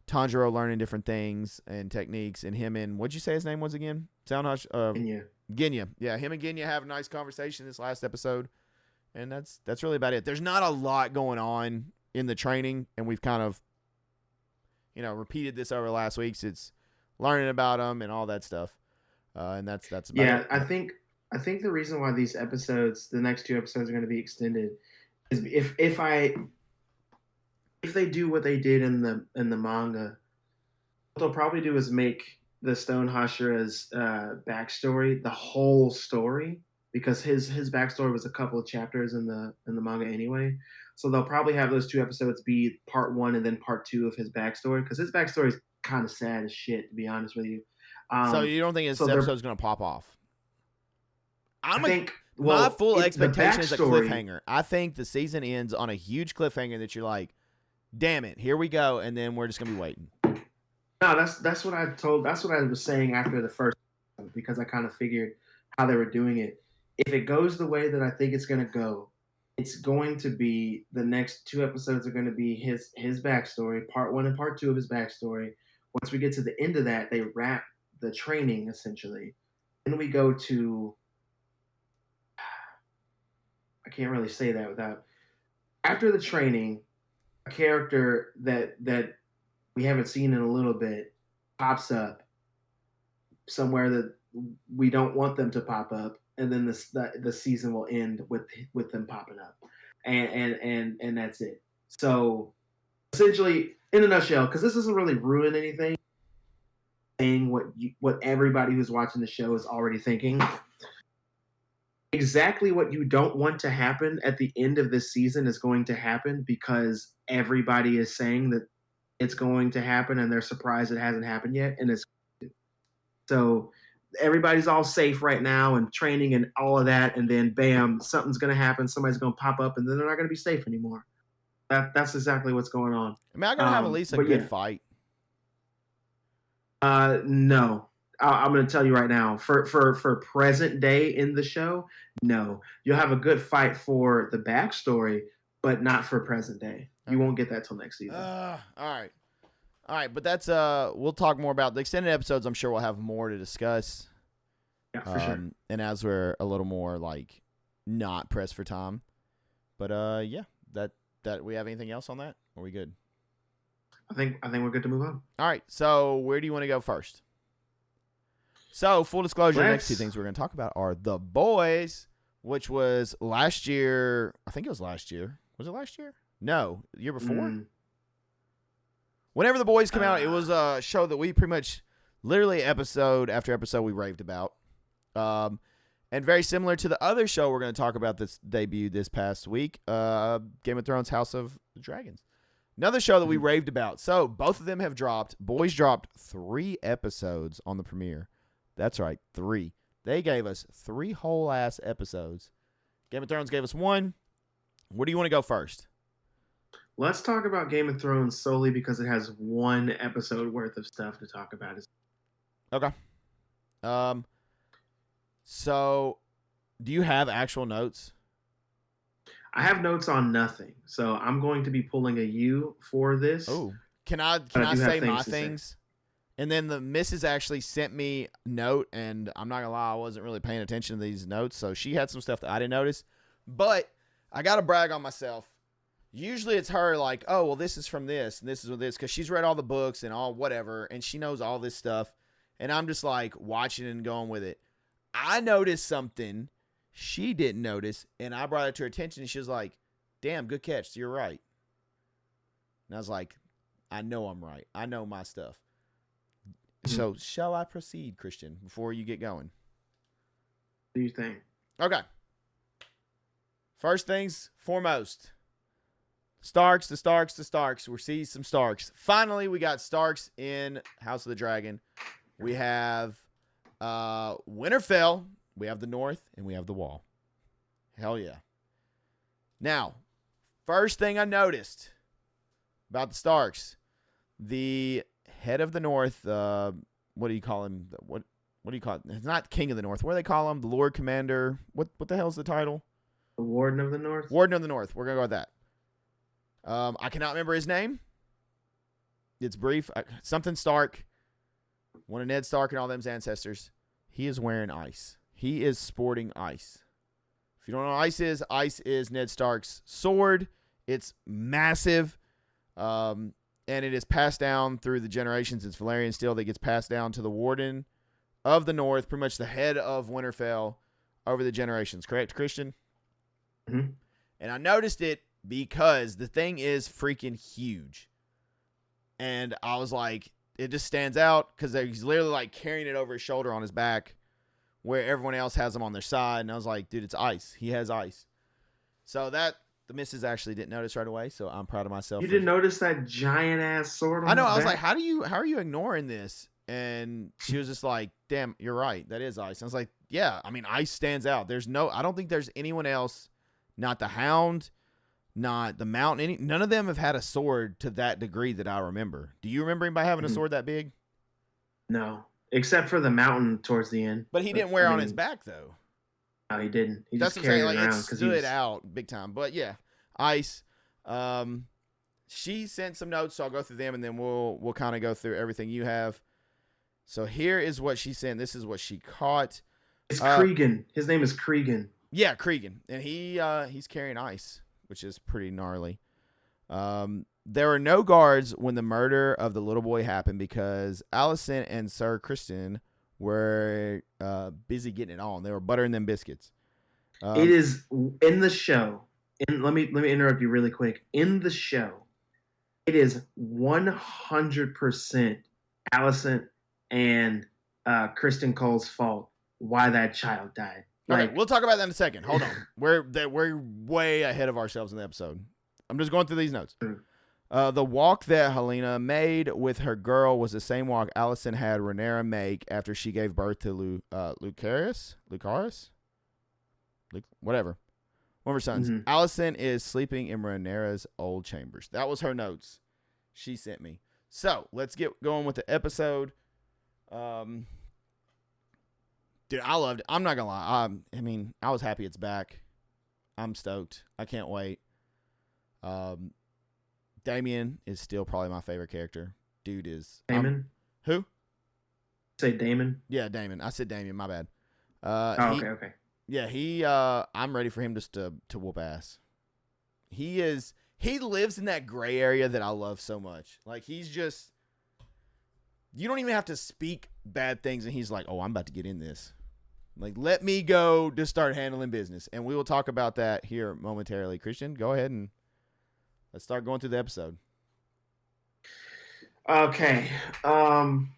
[SPEAKER 1] Tanjiro learning different things and techniques. And him and, what'd you say his name was again?
[SPEAKER 2] Genya.
[SPEAKER 1] Genya. Yeah, him and Genya have a nice conversation this last episode. And that's really about it. There's not a lot going on in the training, and we've kind of, repeated this over the last weeks. It's learning about them and all that stuff, and that's about it.
[SPEAKER 2] I think the reason why these episodes, the next 2 episodes, are going to be extended is if they do what they did in the manga, what they'll probably do is make the Stone Hashira's backstory the whole story. Because his backstory was a couple of chapters in the manga anyway, so they'll probably have those 2 episodes be part 1 and then part 2 of his backstory. Because his backstory is kind of sad as shit, to be honest with you.
[SPEAKER 1] So you don't think his episode's going to pop off?
[SPEAKER 2] My
[SPEAKER 1] full expectation is a cliffhanger. I think the season ends on a huge cliffhanger that you're like, damn it, here we go, and then we're just going to be waiting.
[SPEAKER 2] No, that's what I told. That's what I was saying after the first episode, because I kind of figured how they were doing it. If it goes the way that I think it's going to go, it's going to be the next 2 episodes are going to be his backstory, part 1 and part 2 of his backstory. Once we get to the end of that, they wrap the training essentially. Then we go to, I can't really say that without, after the training, a character that we haven't seen in a little bit pops up somewhere that we don't want them to pop up. And then the season will end with them popping up, and that's it. So essentially, in a nutshell, because this doesn't really ruin anything, saying what everybody who's watching the show is already thinking. Exactly what you don't want to happen at the end of this season is going to happen, because everybody is saying that it's going to happen, and they're surprised it hasn't happened yet, and it's so. Everybody's all safe right now and training and all of that, and then bam, something's going to happen. Somebody's going to pop up, and then they're not going to be safe anymore. That's exactly what's going on.
[SPEAKER 1] Am I going to have at least a good fight?
[SPEAKER 2] No. I'm going to tell you right now. For present day in the show, no. You'll have a good fight for the backstory, but not for present day. Okay. You won't get that till next season.
[SPEAKER 1] All right, but that's we'll talk more about the extended episodes. I'm sure we'll have more to discuss.
[SPEAKER 2] Yeah, for sure.
[SPEAKER 1] And as we're a little more like not pressed for time, but yeah, that we have anything else on that? Are we good?
[SPEAKER 2] I think we're good to move on.
[SPEAKER 1] All right, so where do you want to go first? So full disclosure, the next 2 things we're going to talk about are The Boys, which was last year. I think it was last year. Was it last year? No, the year before. Whenever The Boys came out, it was a show that we pretty much, literally episode after episode, we raved about. And very similar to the other show we're going to talk about that's debuted this past week, Game of Thrones House of the Dragons. Another show that we raved about. So both of them have dropped. Boys dropped 3 episodes on the premiere. That's right, 3. They gave us 3 whole ass episodes. Game of Thrones gave us 1. Where do you want to go first?
[SPEAKER 2] Let's talk about Game of Thrones solely because it has 1 episode worth of stuff to talk about.
[SPEAKER 1] Okay. So, do you have actual notes?
[SPEAKER 2] I have notes on nothing, so I'm going to be pulling a U for this.
[SPEAKER 1] Oh, can I say my things? And then the missus actually sent me a note, and I'm not going to lie, I wasn't really paying attention to these notes, so she had some stuff that I didn't notice. But I got to brag on myself. Usually it's her like, oh, well, this is from this, and this is with this, because she's read all the books and all whatever, and she knows all this stuff. And I'm just like watching and going with it. I noticed something she didn't notice, and I brought it to her attention, and she was like, damn, good catch. You're right. And I was like, I know I'm right. I know my stuff. So shall I proceed, Christian, before you get going?
[SPEAKER 2] What do you think?
[SPEAKER 1] Okay. First things foremost. Starks, the Starks, the Starks. We're seeing some Starks. Finally, we got Starks in House of the Dragon. We have Winterfell. We have the North, and we have the Wall. Hell yeah. Now, first thing I noticed about the Starks, the head of the North, what do you call him? What do you call it? It's not King of the North. What do they call him? The Lord Commander. What the hell's the title?
[SPEAKER 2] The Warden of the North?
[SPEAKER 1] Warden of the North. We're going to go with that. I cannot remember his name. It's brief. Something Stark. One of Ned Stark and all them's ancestors. He is wearing ice. He is sporting ice. If you don't know what ice is Ned Stark's sword. It's massive. And it is passed down through the generations. It's Valyrian steel that gets passed down to the Warden of the North, pretty much the head of Winterfell over the generations. Correct, Christian?
[SPEAKER 2] Mm-hmm.
[SPEAKER 1] And I noticed it because the thing is freaking huge. And I was like, it just stands out because he's literally like carrying it over his shoulder on his back where everyone else has him on their side. And I was like, dude, it's ice. He has ice. So that... The missus actually didn't notice right away, so I'm proud of myself.
[SPEAKER 2] You didn't notice that giant ass sword on
[SPEAKER 1] I know.
[SPEAKER 2] his
[SPEAKER 1] I was
[SPEAKER 2] back?
[SPEAKER 1] like, how are you ignoring this? And she was just like, damn, you're right. That is ice. And I was like, yeah, I mean, ice stands out. I don't think there's anyone else, not the Hound, not the Mountain, none of them have had a sword to that degree that I remember. Do you remember anybody having a sword that big?
[SPEAKER 2] No, except for the Mountain towards the end.
[SPEAKER 1] But he didn't wear it on his back, though.
[SPEAKER 2] No, he didn't. He
[SPEAKER 1] That's
[SPEAKER 2] just
[SPEAKER 1] what I'm
[SPEAKER 2] carried
[SPEAKER 1] saying.
[SPEAKER 2] it
[SPEAKER 1] Like,
[SPEAKER 2] around
[SPEAKER 1] it
[SPEAKER 2] because
[SPEAKER 1] stood out big time. But yeah, ice. She sent some notes, so I'll go through them, and then we'll kind of go through everything you have. So here is what she sent. This is what she caught.
[SPEAKER 2] It's Cregan. His name is Cregan.
[SPEAKER 1] Yeah, Cregan, and he's carrying ice, which is pretty gnarly. There were no guards when the murder of the little boy happened because Alicent and Sir Kristen were busy getting it on. They were buttering them biscuits.
[SPEAKER 2] It is in the show. And let me interrupt you really quick. In the show, it is 100% Alicent and Kristen Cole's fault why that child died.
[SPEAKER 1] Okay,
[SPEAKER 2] Like,
[SPEAKER 1] we'll talk about that in a second. Hold on. We're way ahead of ourselves in the episode. I'm just going through these notes. The walk that Helena made with her girl was the same walk Alicent had Rhaenyra make after she gave birth to Lucaris? Whatever. One of her sons.
[SPEAKER 2] Mm-hmm.
[SPEAKER 1] Alicent is sleeping in Rhaenyra's old chambers. That was her notes she sent me. So, let's get going with the episode. Dude, I loved it. I'm not going to lie. I mean, I was happy it's back. I'm stoked. I can't wait. Damien is still probably my favorite character. Dude is...
[SPEAKER 2] Damon?
[SPEAKER 1] Who?
[SPEAKER 2] Say Damon?
[SPEAKER 1] Yeah, Damon. I said Damien. My bad.
[SPEAKER 2] Okay.
[SPEAKER 1] Yeah, I'm ready for him just to whoop ass. He lives in that gray area that I love so much. Like, he's just... You don't even have to speak bad things, and he's like, oh, I'm about to get in this. Like, let me go just start handling business. And we will talk about that here momentarily. Christian, go ahead and let's start going through the episode.
[SPEAKER 2] Okay. I'm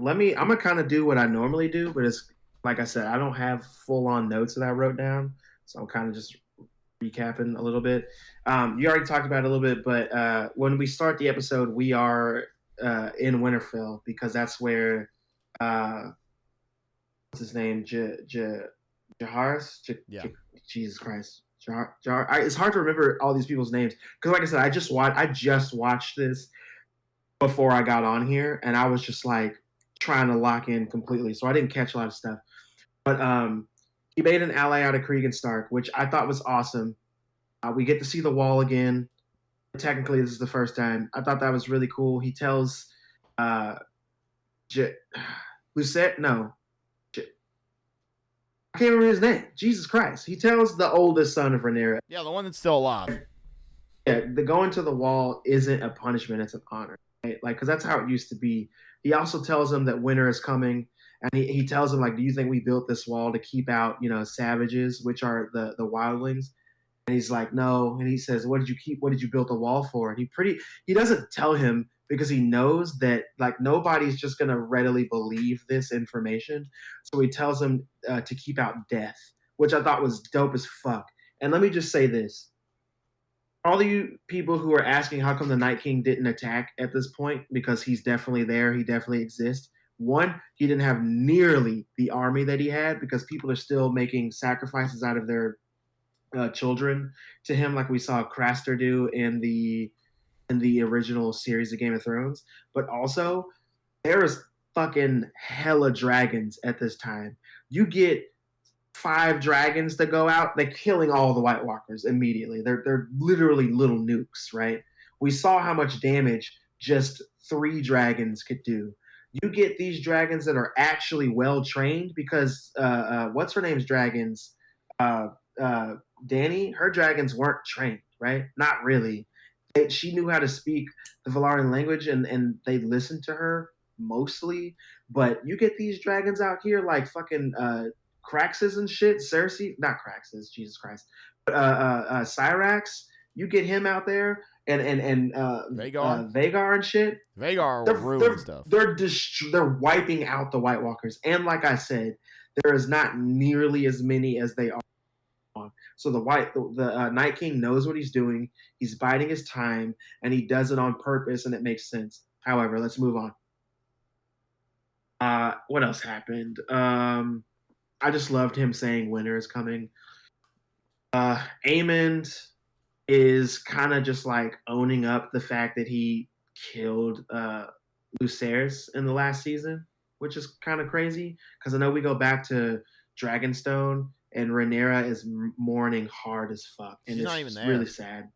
[SPEAKER 2] gonna kind of do what I normally do, but it's like I said, I don't have full-on notes that I wrote down, so I'm kind of just recapping a little bit. You already talked about it a little bit, but when we start the episode, we are in Winterfell because that's where what's his name? Jaharis?
[SPEAKER 1] Yeah.
[SPEAKER 2] Jesus Christ. It's hard to remember all these people's names because, like I said, I just watched this before I got on here, and I was just like trying to lock in completely, so I didn't catch a lot of stuff. But he made an ally out of Cregan Stark, which I thought was awesome. We get to see the Wall again. Technically, this is the first time. I thought that was really cool. He tells uh, Lucette, no, I can't remember his name. Jesus Christ. He tells the oldest son of Rhaenyra,
[SPEAKER 1] Yeah, the one that's still alive.
[SPEAKER 2] yeah, the going to the wall isn't a punishment, it's an honor. Right? Like, because that's how it used to be. He also tells him that winter is coming. And he tells him, like, do you think we built this wall to keep out, savages, which are the wildlings? And he's like, no. And he says, what did you build the wall for? And he doesn't tell him because he knows that, like, nobody's just going to readily believe this information. So he tells him to keep out death, which I thought was dope as fuck. And let me just say this. All you people who are asking how come the Night King didn't attack at this point, because he's definitely there, he definitely exists. One, he didn't have nearly the army that he had because people are still making sacrifices out of their children to him, like we saw Craster do in the original series of Game of Thrones. But also, there is fucking hella dragons at this time. You get 5 dragons that go out, they're killing all the White Walkers immediately. They're literally little nukes, right? We saw how much damage just 3 dragons could do. You get these dragons that are actually well trained because what's her name's dragons? Uh, Dany, her dragons weren't trained, right? Not really. She knew how to speak the Valarian language, and they listened to her mostly. But you get these dragons out here like fucking Craxus and shit. Cersei, not Craxus, Jesus Christ. But Cyrax, you get him out there, and Vagar and shit.
[SPEAKER 1] Vagar will ruin stuff.
[SPEAKER 2] They're wiping out the White Walkers, and like I said, there is not nearly as many as they are. So the Night King knows what he's doing. He's biding his time, and he does it on purpose, and it makes sense. However, let's move on. What else happened? I just loved him saying winter is coming. Aemond is kind of just like owning up the fact that he killed Lucerys in the last season, which is kind of crazy because I know we go back to Dragonstone and Rhaenyra is mourning hard as fuck, and
[SPEAKER 1] she's not even there.
[SPEAKER 2] Really sad.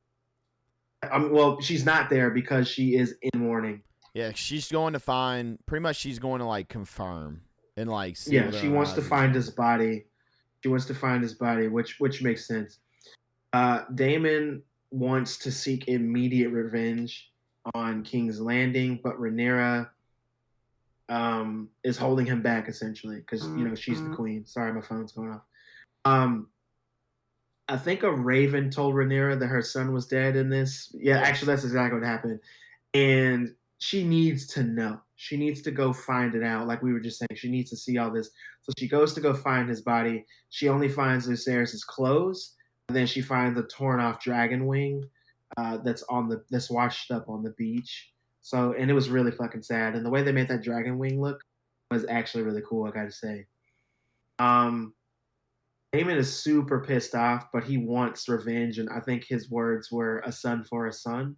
[SPEAKER 2] Well, she's not there because she is in mourning.
[SPEAKER 1] Yeah, she's going to like confirm and like see.
[SPEAKER 2] Yeah, she wants to find his body. She wants to find his body, which makes sense. Daemon wants to seek immediate revenge on King's Landing, but Rhaenyra is holding him back essentially because she's the queen. Sorry, my phone's going off. I think a raven told Rhaenyra that her son was dead in this. Yeah, actually, that's exactly what happened. And she needs to know. She needs to go find it out. Like we were just saying, she needs to see all this. So she goes to go find his body. She only finds Lucerys' clothes, and then she finds a torn off dragon wing that's washed up on the beach. So, and it was really fucking sad. And the way they made that dragon wing look was actually really cool, I gotta say. Daemon is super pissed off, but he wants revenge, and I think his words were "a son for a son,"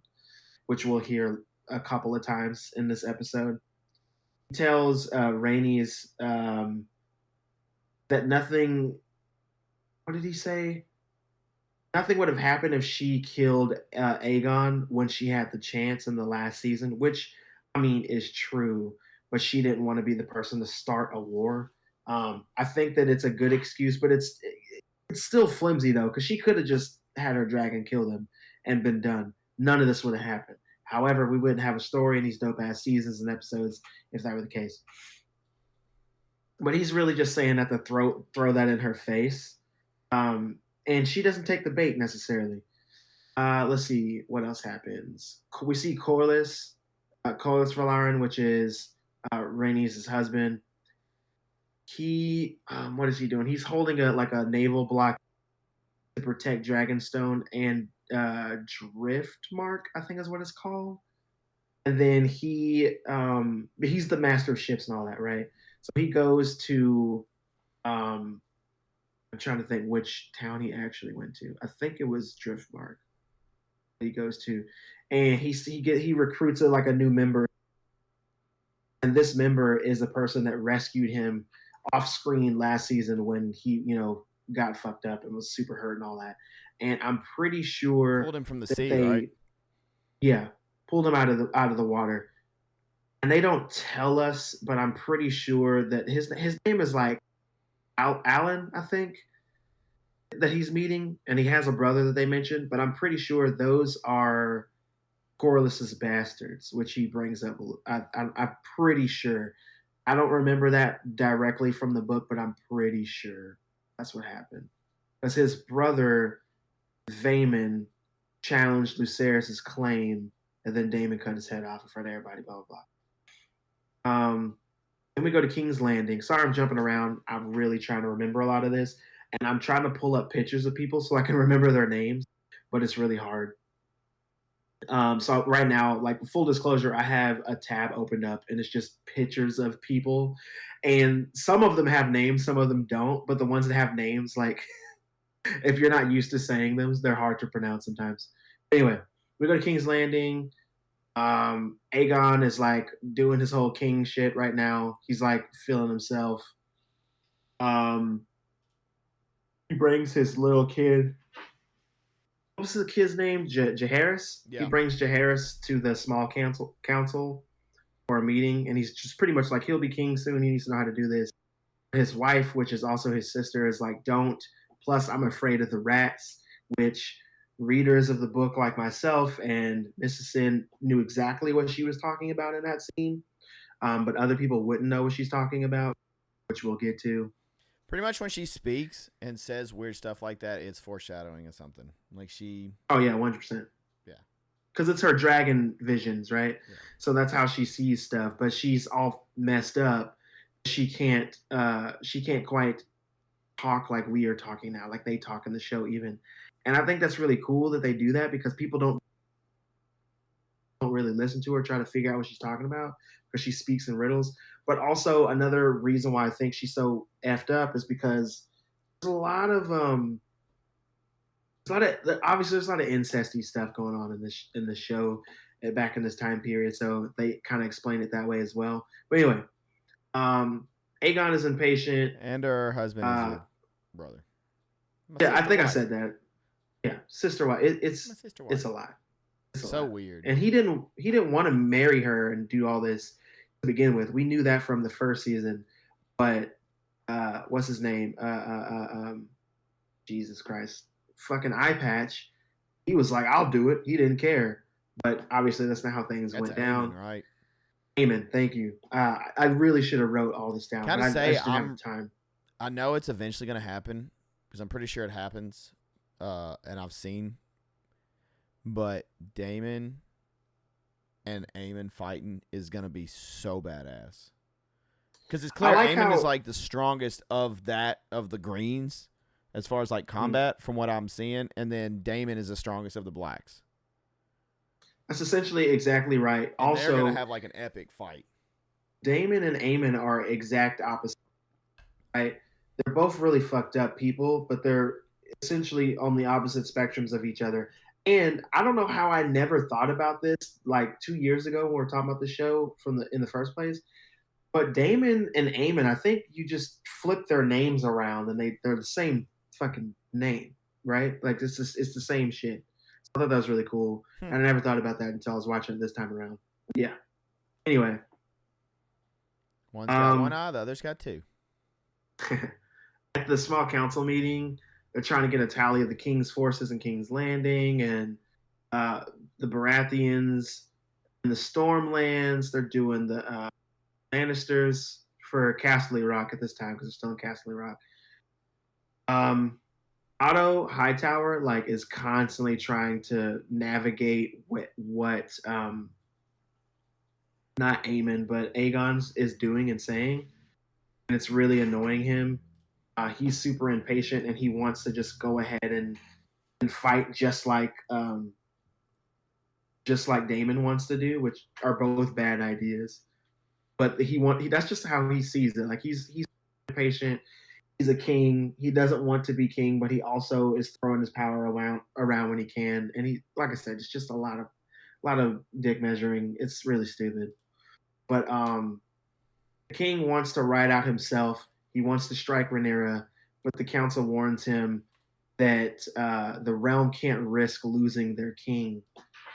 [SPEAKER 2] which we'll hear a couple of times in this episode. He tells Rhaenys that nothing. What did he say? Nothing would have happened if she killed Aegon when she had the chance in the last season, which I mean is true. But she didn't want to be the person to start a war. I think that it's a good excuse, but it's still flimsy though, because she could have just had her dragon kill them and been done. None of this would have happened. However, we wouldn't have a story in these dope ass seasons and episodes if that were the case. But he's really just saying that to throw that in her face, and she doesn't take the bait necessarily. Let's see what else happens. We see Corlys Velaryon, which is Rhaenys' husband. He what is he doing? He's holding a naval block to protect Dragonstone and Driftmark, I think is what it's called. And then he's the master of ships and all that, right? So he goes to I'm trying to think which town he actually went to. I think it was Driftmark. He goes to, and he recruits a new member, and this member is a person that rescued him off screen last season when he got fucked up and was super hurt and all that. And I'm pretty sure
[SPEAKER 1] pulled him from the sea, right?
[SPEAKER 2] Yeah, pulled him out of the water. and they don't tell us, but I'm pretty sure that his name is like Alan, I think, that he's meeting, and he has a brother that they mentioned, but I'm pretty sure those are Corliss's bastards, which he brings up. I'm pretty sure. I don't remember that directly from the book, but I'm pretty sure that's what happened. Because his brother, Vaemon, challenged Lucerys's claim, and then Daemon cut his head off in front of everybody, blah, blah, blah. Then we go to King's Landing. Sorry, I'm jumping around. I'm really trying to remember a lot of this, and I'm trying to pull up pictures of people so I can remember their names, but it's really hard. So right now, like full disclosure, I have a tab opened up and it's just pictures of people, and some of them have names, some of them don't. But the ones that have names, like if you're not used to saying them, they're hard to pronounce sometimes. Anyway, we go to King's Landing. Aegon is like doing his whole king shit right now. He's like feeling himself. Um, he brings his little kid. What's the kid's name? Jaehaerys.
[SPEAKER 1] Yeah.
[SPEAKER 2] He brings Jaehaerys to the small council for a meeting, and he's just pretty much like, he'll be king soon. He needs to know how to do this. His wife, which is also his sister, is like, don't. Plus, I'm afraid of the rats, which readers of the book like myself and Mrs. Sin knew exactly what she was talking about in that scene, but other people wouldn't know what she's talking about, which we'll get to.
[SPEAKER 1] Pretty much when she speaks and says weird stuff like that, it's foreshadowing of something. Like she.
[SPEAKER 2] Oh yeah, 100%.
[SPEAKER 1] Yeah.
[SPEAKER 2] Because it's her dragon visions, right?
[SPEAKER 1] Yeah.
[SPEAKER 2] So that's how she sees stuff. But she's all messed up. She can't quite talk like we are talking now, like they talk in the show even. And I think that's really cool that they do that, because people don't really listen to her, try to figure out what she's talking about, because she speaks in riddles. But also another reason why I think she's so effed up is because there's a lot of obviously there's a lot of incesty stuff going on in the show back in this time period, so they kind of explain it that way as well. But anyway, Aegon is impatient,
[SPEAKER 1] and her husband is a brother.
[SPEAKER 2] Yeah, I think I said that. Yeah, sister wife. It's a lot. It's
[SPEAKER 1] so weird.
[SPEAKER 2] And he didn't want to marry her and do all this to begin with. We knew that from the first season, but what's his name? Jesus Christ, fucking Eye Patch. He was like, "I'll do it." He didn't care, but obviously that's not how things went down.
[SPEAKER 1] Aemon, right?
[SPEAKER 2] Aemon, thank you. I really should have wrote all this down.
[SPEAKER 1] I just didn't
[SPEAKER 2] have time.
[SPEAKER 1] I know it's eventually going to happen because I'm pretty sure it happens, and I've seen. But Daemon and Aemon fighting is going to be so badass. Because it's clear Aemon is like the strongest of the greens as far as like combat from what I'm seeing. And then Daemon is the strongest of the blacks.
[SPEAKER 2] That's essentially exactly right.
[SPEAKER 1] And
[SPEAKER 2] also,
[SPEAKER 1] they're going to have like an epic fight.
[SPEAKER 2] Daemon and Aemon are exact opposites, right? They're both really fucked up people, but they're essentially on the opposite spectrums of each other. And I don't know how I never thought about this like 2 years ago when we were talking about the show in the first place. But Daemon and Aemon, I think you just flip their names around and they're the same fucking name, right? Like it's the same shit. So I thought that was really cool. And I never thought about that until I was watching it this time around. Yeah. Anyway.
[SPEAKER 1] One's got one eye, the other's got two.
[SPEAKER 2] At the small council meeting, they're trying to get a tally of the King's forces in King's Landing, and the Baratheons and the Stormlands. They're doing the Lannisters for Castle Rock at this time because they're still in Castle Rock. Otto Hightower like is constantly trying to navigate what not Aemon but Aegon is doing and saying, and it's really annoying him. He's super impatient and he wants to just go ahead and fight just like Daemon wants to do, which are both bad ideas. But that's just how he sees it. Like he's impatient. He's a king. He doesn't want to be king, but he also is throwing his power around when he can. And he, like I said, it's just a lot of dick measuring. It's really stupid. But the king wants to ride out himself. He wants to strike Rhaenyra, but the council warns him that the realm can't risk losing their king,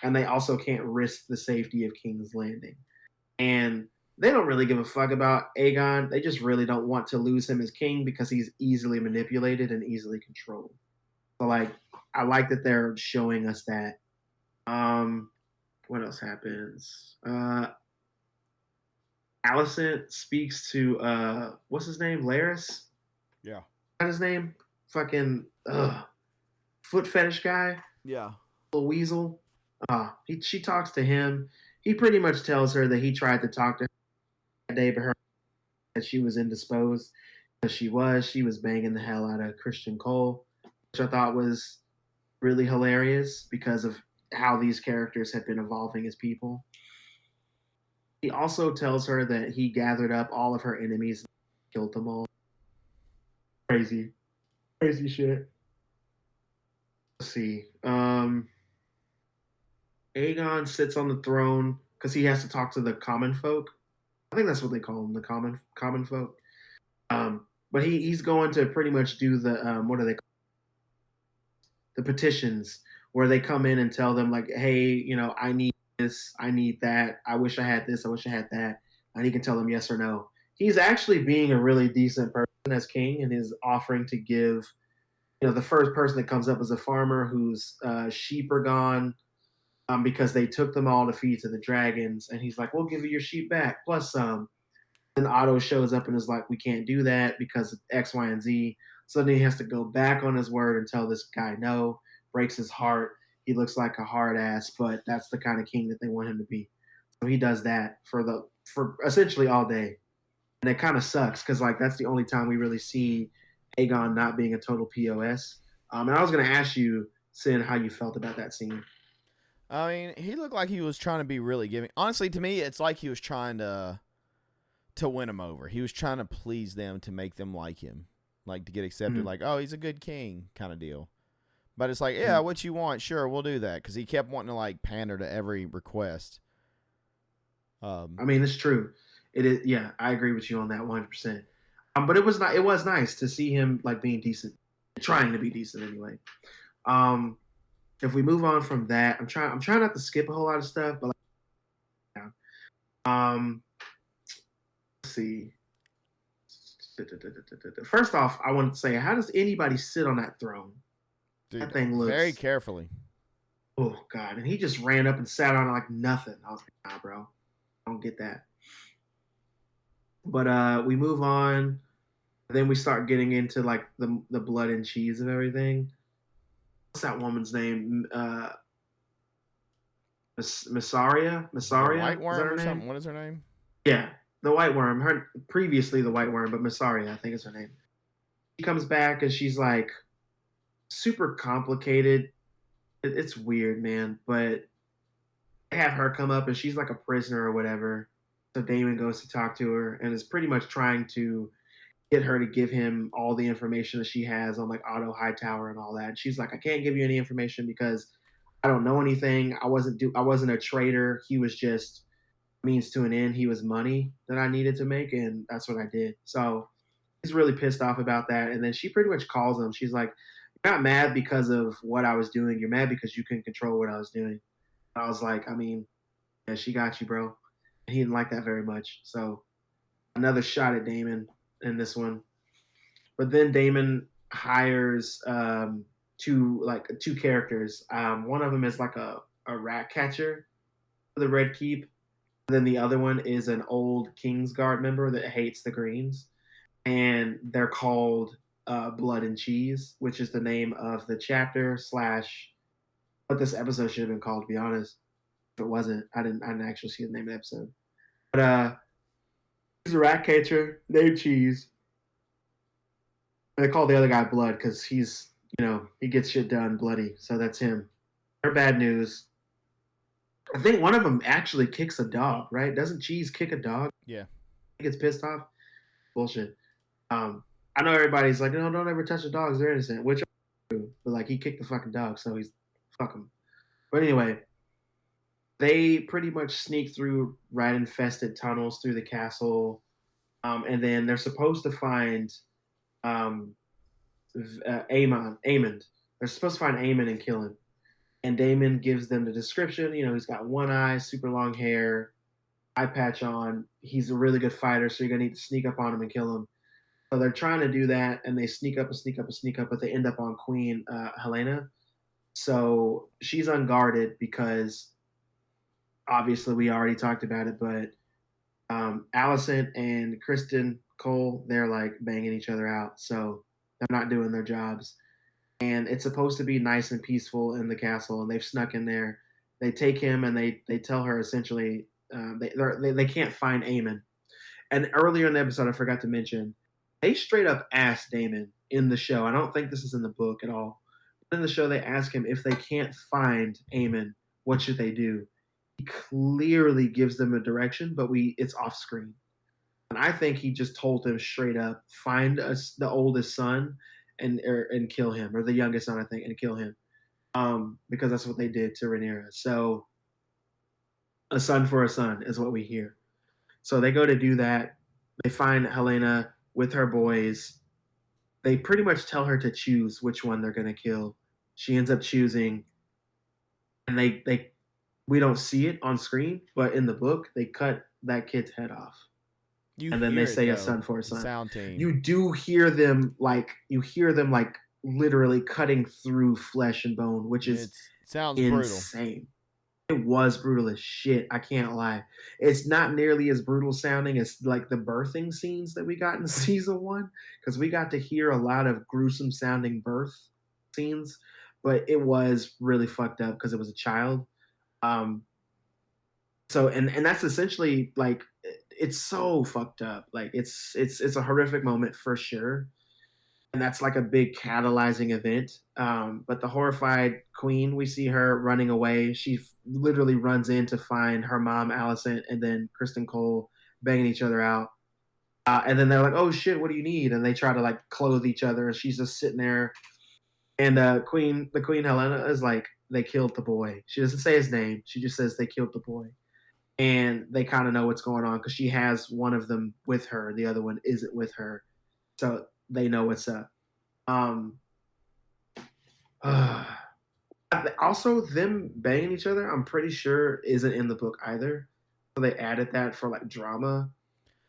[SPEAKER 2] and they also can't risk the safety of King's Landing. And they don't really give a fuck about Aegon. They just really don't want to lose him as king because he's easily manipulated and easily controlled. So like, I like that they're showing us that. What else happens? Alicent speaks to what's his name? Laris?
[SPEAKER 1] Yeah.
[SPEAKER 2] What's his name? Fucking foot fetish guy,
[SPEAKER 1] Yeah.
[SPEAKER 2] little weasel. She talks to him. He pretty much tells her that he tried to talk to her that day, but her that she was indisposed. Because she was banging the hell out of Christian Cole, which I thought was really hilarious because of how these characters have been evolving as people. He also tells her that he gathered up all of her enemies and killed them all. Crazy. Crazy shit. Let's see. Aegon sits on the throne because he has to talk to the common folk. I think that's what they call them, the common folk. But he's going to pretty much do the what are they called? The petitions where they come in and tell them like, hey, I need this, I need that, I wish I had this, I wish I had that, and he can tell them yes or no. He's actually being a really decent person as king and is offering to give. The first person that comes up is a farmer whose sheep are gone because they took them all to feed to the dragons, and he's like, "We'll give you your sheep back plus some." And Otto shows up and is like, "We can't do that because of X, Y, and Z." So then he has to go back on his word and tell this guy no, breaks his heart. He looks like a hard ass, but that's the kind of king that they want him to be. So he does that for essentially all day, and it kind of sucks because like that's the only time we really see Aegon not being a total pos. And I was gonna ask you, Sin, how you felt about that scene.
[SPEAKER 1] I mean, he looked like he was trying to be really giving. Honestly, to me, it's like he was trying to win them over. He was trying to please them to make them like him, like to get accepted.
[SPEAKER 2] Mm-hmm.
[SPEAKER 1] Like, oh, he's a good king, kind of deal. But it's like, yeah, what you want? Sure, we'll do that because he kept wanting to like pander to every request.
[SPEAKER 2] I mean, it's true. It is. Yeah, I agree with you on that 100%. But it was not. It was nice to see him like being decent, trying to be decent anyway. Um, if we move on from that, I'm trying not to skip a whole lot of stuff, but like, yeah. Let's see. First off, I want to say, how does anybody sit on that throne?
[SPEAKER 1] Dude,
[SPEAKER 2] That thing looks
[SPEAKER 1] very carefully.
[SPEAKER 2] Oh god, and he just ran up and sat on it like nothing. I was like, nah, bro, I don't get that. But we move on. Then we start getting into like the blood and cheese of everything. What's that woman's name? Massaria?
[SPEAKER 1] The white
[SPEAKER 2] Is that
[SPEAKER 1] worm
[SPEAKER 2] her
[SPEAKER 1] or
[SPEAKER 2] name?
[SPEAKER 1] something. What is her name?
[SPEAKER 2] Yeah, the white worm. Her previously the white worm, but Massaria, I think is her name. She comes back and she's like super complicated. It's weird, man. But they have her come up and she's like a prisoner or whatever. So Damon goes to talk to her and is pretty much trying to get her to give him all the information that she has on like Otto Hightower and all that. And she's like, I can't give you any information because I don't know anything. I wasn't a traitor. He was just means to an end. He was money that I needed to make, and that's what I did. So he's really pissed off about that. And then she pretty much calls him. She's like, "You're not mad because of what I was doing. You're mad because you couldn't control what I was doing." And I was like, I mean, yeah, she got you, bro. And he didn't like that very much. So another shot at Damon in this one. But then Damon hires two characters. One of them is like a rat catcher for the Red Keep. And then the other one is an old Kingsguard member that hates the Greens. And they're called Blood and Cheese, which is the name of the chapter slash what this episode should have been called, to be honest. If it wasn't, I didn't actually see the name of the episode. But he's a rat catcher named Cheese. They call the other guy Blood because he's, he gets shit done bloody. So that's him. They're bad news. I think one of them actually kicks a dog, right? Doesn't Cheese kick a dog?
[SPEAKER 1] Yeah.
[SPEAKER 2] He gets pissed off. Bullshit. I know everybody's like, no, don't ever touch the dogs. They're innocent, which true. But like, he kicked the fucking dog, so he's fuck him. But anyway, they pretty much sneak through rat-infested tunnels through the castle, and then they're supposed to find Aemond. They're supposed to find Aemond and kill him. And Damon gives them the description. He's got one eye, super long hair, eye patch on. He's a really good fighter, so you're gonna need to sneak up on him and kill him. So they're trying to do that, and they sneak up and sneak up and sneak up, but they end up on Queen Helena. So she's unguarded because obviously we already talked about it, but Allison and Kristen Cole, they're like banging each other out, so they're not doing their jobs. And it's supposed to be nice and peaceful in the castle, and they've snuck in there. They take him, and they tell her essentially they can't find Aemon. And earlier in the episode, I forgot to mention, they straight up asked Daemon in the show. I don't think this is in the book at all. In the show, they ask him if they can't find Aemon, what should they do? He clearly gives them a direction, but it's off screen. And I think he just told them straight up, find us the oldest son and kill him, or the youngest son, I think, and kill him, because that's what they did to Rhaenyra. So a son for a son is what we hear. So they go to do that. They find Helena with her boys. They pretty much tell her to choose which one they're going to kill. She ends up choosing, and we don't see it on screen, but in the book, they cut that kid's head off. And then they say a son for a son.
[SPEAKER 1] Sound team.
[SPEAKER 2] You do hear them like literally cutting through flesh and bone, which is
[SPEAKER 1] sounds
[SPEAKER 2] insane. Brutal. It was brutal as shit. I can't lie. It's not nearly as brutal sounding as like the birthing scenes that we got in season 1, because we got to hear a lot of gruesome sounding birth scenes, but it was really fucked up because it was a child. So and that's essentially like, it's so fucked up. Like it's a horrific moment for sure. And that's like a big catalyzing event. But the horrified queen, we see her running away. She literally runs in to find her mom, Allison, and then Kristen Cole banging each other out. And then they're like, oh shit, what do you need? And they try to like clothe each other. And she's just sitting there. And the Queen Helena is like, they killed the boy. She doesn't say his name. She just says they killed the boy. And they kind of know what's going on because she has one of them with her. The other one isn't with her. So they know what's up. Also, them banging each other, I'm pretty sure isn't in the book either. So they added that for like drama.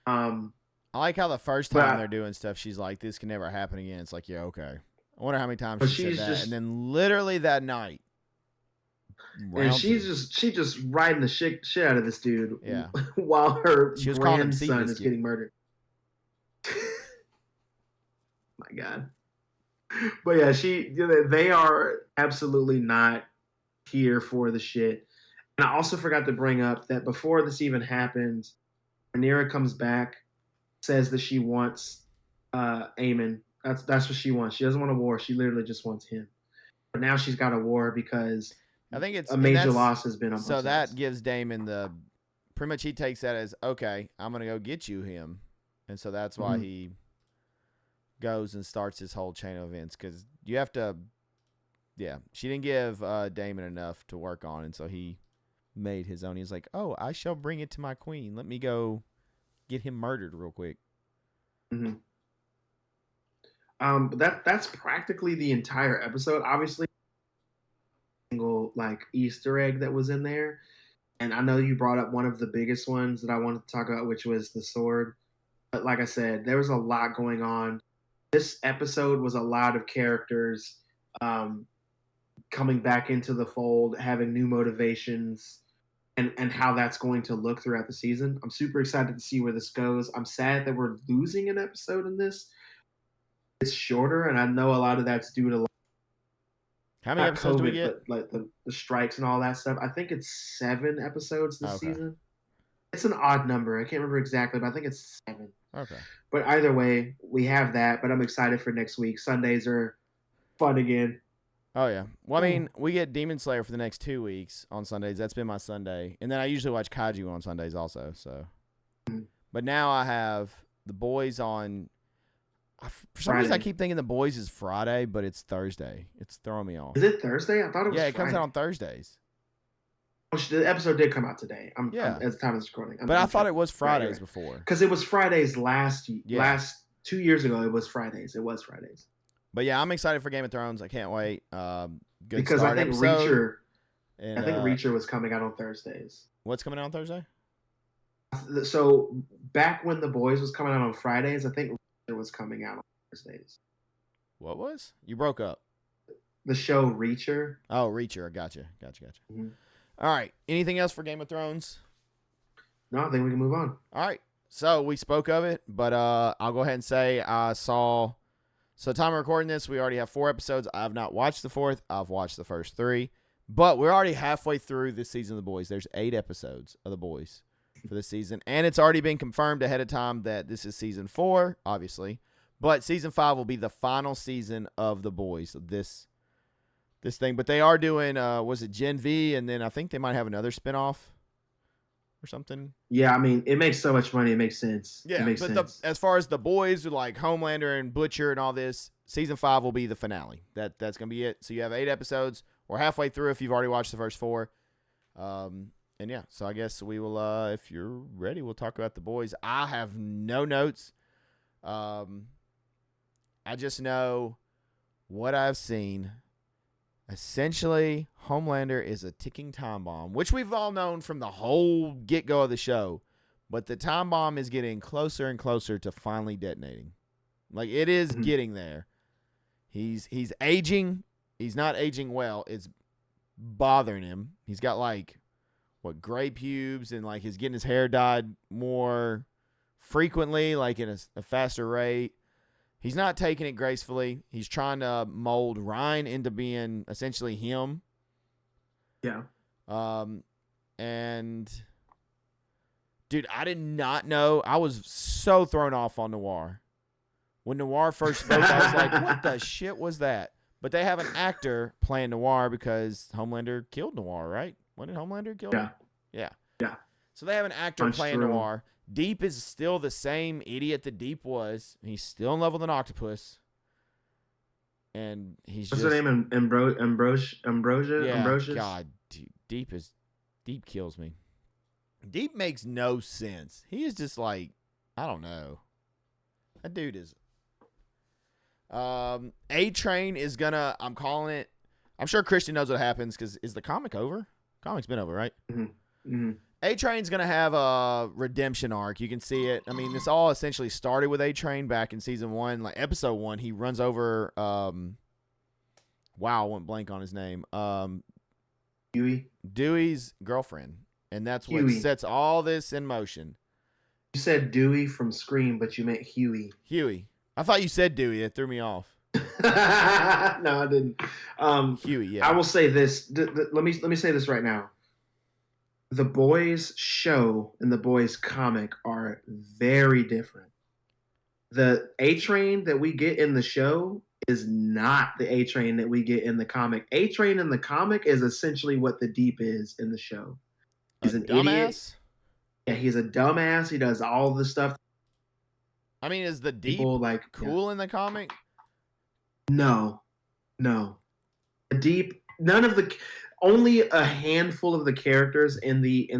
[SPEAKER 1] I like how the first time they're doing stuff, she's like, this can never happen again. It's like, yeah, okay. I wonder how many times she said that. And then literally that night.
[SPEAKER 2] And she's just riding the shit out of this dude.
[SPEAKER 1] Yeah.
[SPEAKER 2] While her grandson is getting murdered. My God. But yeah, they are absolutely not here for the shit. And I also forgot to bring up that before this even happens, Rhaenyra comes back, says that she wants Aemon. That's what she wants. She doesn't want a war. She literally just wants him. But now she's got a war because
[SPEAKER 1] I think it's
[SPEAKER 2] a major loss has been on both sides.
[SPEAKER 1] That gives Daemon pretty much he takes that as, okay, I'm going to go get you him. And so that's why he goes and starts this whole chain of events, because you have to, she didn't give Daemon enough to work on, and so he made his own. He's like, oh, I shall bring it to my queen. Let me go get him murdered real quick.
[SPEAKER 2] Mm-hmm. But that's practically the entire episode. Obviously, single like Easter egg that was in there, and I know you brought up one of the biggest ones that I wanted to talk about, which was the sword. But like I said, there was a lot going on. This episode was a lot of characters coming back into the fold, having new motivations, and how that's going to look throughout the season. I'm super excited to see where this goes. I'm sad that we're losing an episode in this. It's shorter, and I know a lot of that's due to
[SPEAKER 1] how many episodes do we get?
[SPEAKER 2] Like the strikes and all that stuff. I think it's 7 episodes this season. It's an odd number. I can't remember exactly, but I think it's 7.
[SPEAKER 1] Okay.
[SPEAKER 2] But either way, we have that. But I'm excited for next week. Sundays are fun again.
[SPEAKER 1] Oh, yeah. Well, I mean, we get Demon Slayer for the next 2 weeks on Sundays. That's been my Sunday. And then I usually watch Kaiju on Sundays also. So, But now I have The Boys on. For some reason, I keep thinking The Boys is Friday, but it's Thursday. It's throwing me off.
[SPEAKER 2] Is it Thursday? I thought it was Friday.
[SPEAKER 1] It comes out on Thursdays.
[SPEAKER 2] Oh, the episode did come out today. I'm at the time of this recording.
[SPEAKER 1] But I thought it was Fridays before.
[SPEAKER 2] Because it was Fridays last 2 years ago. It was Fridays. But
[SPEAKER 1] yeah, I'm excited for Game of Thrones. I can't wait. Good
[SPEAKER 2] because
[SPEAKER 1] start
[SPEAKER 2] I think
[SPEAKER 1] episode.
[SPEAKER 2] Reacher was coming out on Thursdays.
[SPEAKER 1] What's coming out on Thursday?
[SPEAKER 2] So back when The Boys was coming out on Fridays, I think it was coming out on Thursdays.
[SPEAKER 1] What was? You broke up.
[SPEAKER 2] The show Reacher.
[SPEAKER 1] Oh, Reacher. Gotcha.
[SPEAKER 2] Mm-hmm.
[SPEAKER 1] All right. Anything else for Game of Thrones?
[SPEAKER 2] No, I think we can move on.
[SPEAKER 1] All right. So we spoke of it, but I'll go ahead and say I saw. So time of recording this, we already have 4 episodes. I've not watched the 4th. I've watched the first 3, but we're already halfway through this season of The Boys. There's 8 episodes of The Boys for this season, and it's already been confirmed ahead of time that this is season 4, obviously, but season 5 will be the final season of The Boys. This thing, but they are doing was it Gen V, and then I think they might have another spinoff or something.
[SPEAKER 2] Yeah, I mean, it makes so much money. It makes sense.
[SPEAKER 1] Yeah,
[SPEAKER 2] it makes
[SPEAKER 1] but
[SPEAKER 2] sense.
[SPEAKER 1] As far as The Boys, like Homelander and Butcher and all this, season 5 will be the finale. That's gonna be it. So you have 8 episodes. We're halfway through if you've already watched the first 4. And yeah, so I guess we will. If you're ready, we'll talk about The Boys. I have no notes. I just know what I've seen. Essentially, Homelander is a ticking time bomb, which we've all known from the whole get-go of the show. But the time bomb is getting closer and closer to finally detonating. Like, it is getting there. He's aging. He's not aging well. It's bothering him. He's got, like, gray pubes, and, like, he's getting his hair dyed more frequently, like, in a faster rate. He's not taking it gracefully. He's trying to mold Ryan into being essentially him.
[SPEAKER 2] Yeah.
[SPEAKER 1] And dude, I did not know. I was so thrown off on Noir. When Noir first spoke, I was like, what the shit was that? But they have an actor playing Noir because Homelander killed Noir, right? When did Homelander kill him? Yeah. So they have an actor playing Noir. Deep is still the same idiot that Deep was. He's still in love with an octopus. And he's
[SPEAKER 2] What's her name? Ambrosia?
[SPEAKER 1] Yeah,
[SPEAKER 2] Ambrosius?
[SPEAKER 1] God, Deep kills me. Deep makes no sense. He is just like, I don't know. That dude is. A-Train is gonna. I'm calling it. I'm sure Christian knows what happens because is the comic over? Comic's been over, right? A-Train's going to have a redemption arc. You can see it. I mean, this all essentially started with A-Train back in season 1, like episode 1. He runs over, wow, I went blank on his name. Dewey's girlfriend. And that's what sets all this in motion.
[SPEAKER 2] You said Dewey from Scream, but you meant Huey.
[SPEAKER 1] I thought you said Dewey. It threw me off.
[SPEAKER 2] No, I didn't.
[SPEAKER 1] Huey, yeah.
[SPEAKER 2] I will say this. Let me say this right now. The Boys show and the Boys comic are very different. The A-Train that we get in the show is not the A-Train that we get in the comic. A-Train in the comic is essentially what the Deep is in the show. He's an idiot. Yeah, he's a dumbass. He does all the stuff.
[SPEAKER 1] I mean, is the Deep cool in the comic?
[SPEAKER 2] No. The Deep, only a handful of the characters in the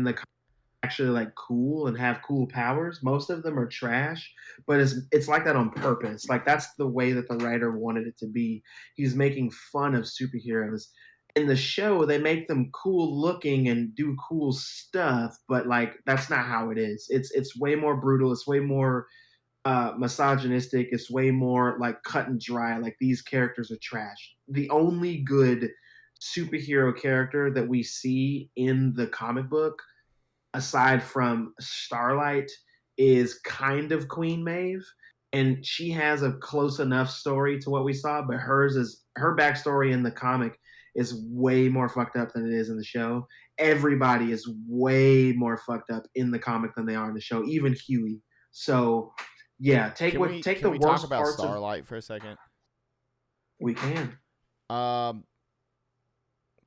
[SPEAKER 2] actually like cool and have cool powers. Most of them are trash, but it's like that on purpose. Like that's the way that the writer wanted it to be. He's making fun of superheroes. In the show, they make them cool looking and do cool stuff, but like that's not how it is. It's way more brutal. It's way more misogynistic. It's way more like cut and dry. Like these characters are trash. The only good superhero character that we see in the comic book, aside from Starlight, is kind of Queen Maeve, and she has a close enough story to what we saw, but her backstory in the comic is way more fucked up than it is in the show. Everybody is way more fucked up in the comic than they are in the show, even Huey. So yeah, take the worst parts. Can we talk about
[SPEAKER 1] Starlight for a second?
[SPEAKER 2] We can.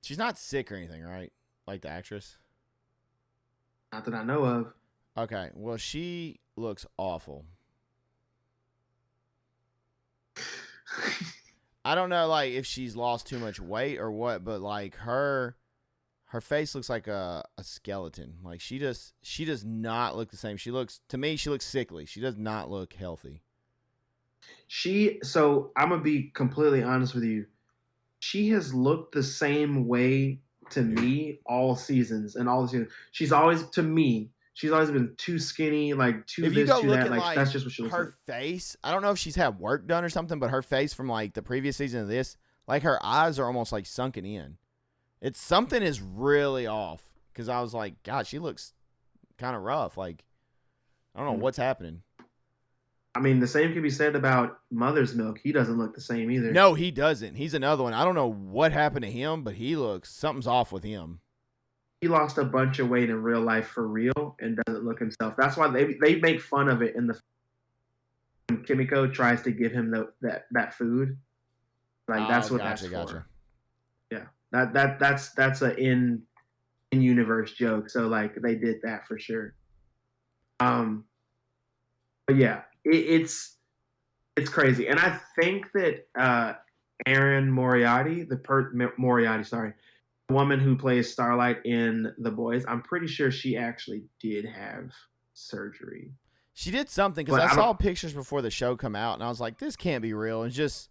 [SPEAKER 1] She's not sick or anything, right? Like the actress?
[SPEAKER 2] Not that I know of.
[SPEAKER 1] Okay, well, she looks awful. I don't know, like, if she's lost too much weight or what, but, like, her face looks like a skeleton. Like, she does not look the same. To me, she looks sickly. She does not look healthy.
[SPEAKER 2] So I'm going to be completely honest with you. She has looked the same way to me all seasons and all the seasons. She's always, to me, She's always been too skinny, like too
[SPEAKER 1] If you
[SPEAKER 2] this,
[SPEAKER 1] go
[SPEAKER 2] too that.
[SPEAKER 1] looking
[SPEAKER 2] Like
[SPEAKER 1] like
[SPEAKER 2] that's just what she looks
[SPEAKER 1] her
[SPEAKER 2] like.
[SPEAKER 1] face, I don't know if she's had work done or something, but her face from like the previous season of this, like her eyes are almost like sunken in. It's something is really off because I was like, God, she looks kind of rough. Like, I don't know what's happening.
[SPEAKER 2] I mean, the same can be said about Mother's Milk. He doesn't look the same either.
[SPEAKER 1] No, he doesn't. He's another one. I don't know what happened to him, but something's off with him.
[SPEAKER 2] He lost a bunch of weight in real life for real and doesn't look himself. That's why they make fun of it in the when Kimiko tries to give him that food. Like that's what
[SPEAKER 1] gotcha,
[SPEAKER 2] that's for.
[SPEAKER 1] Gotcha.
[SPEAKER 2] Yeah, that's a in universe joke. So like they did that for sure. But yeah, it's crazy, and I think that Erin Moriarty, the woman who plays Starlight in The Boys, I'm pretty sure she actually did have surgery.
[SPEAKER 1] She did something because I saw pictures before the show come out, and I was like, "This can't be real." And just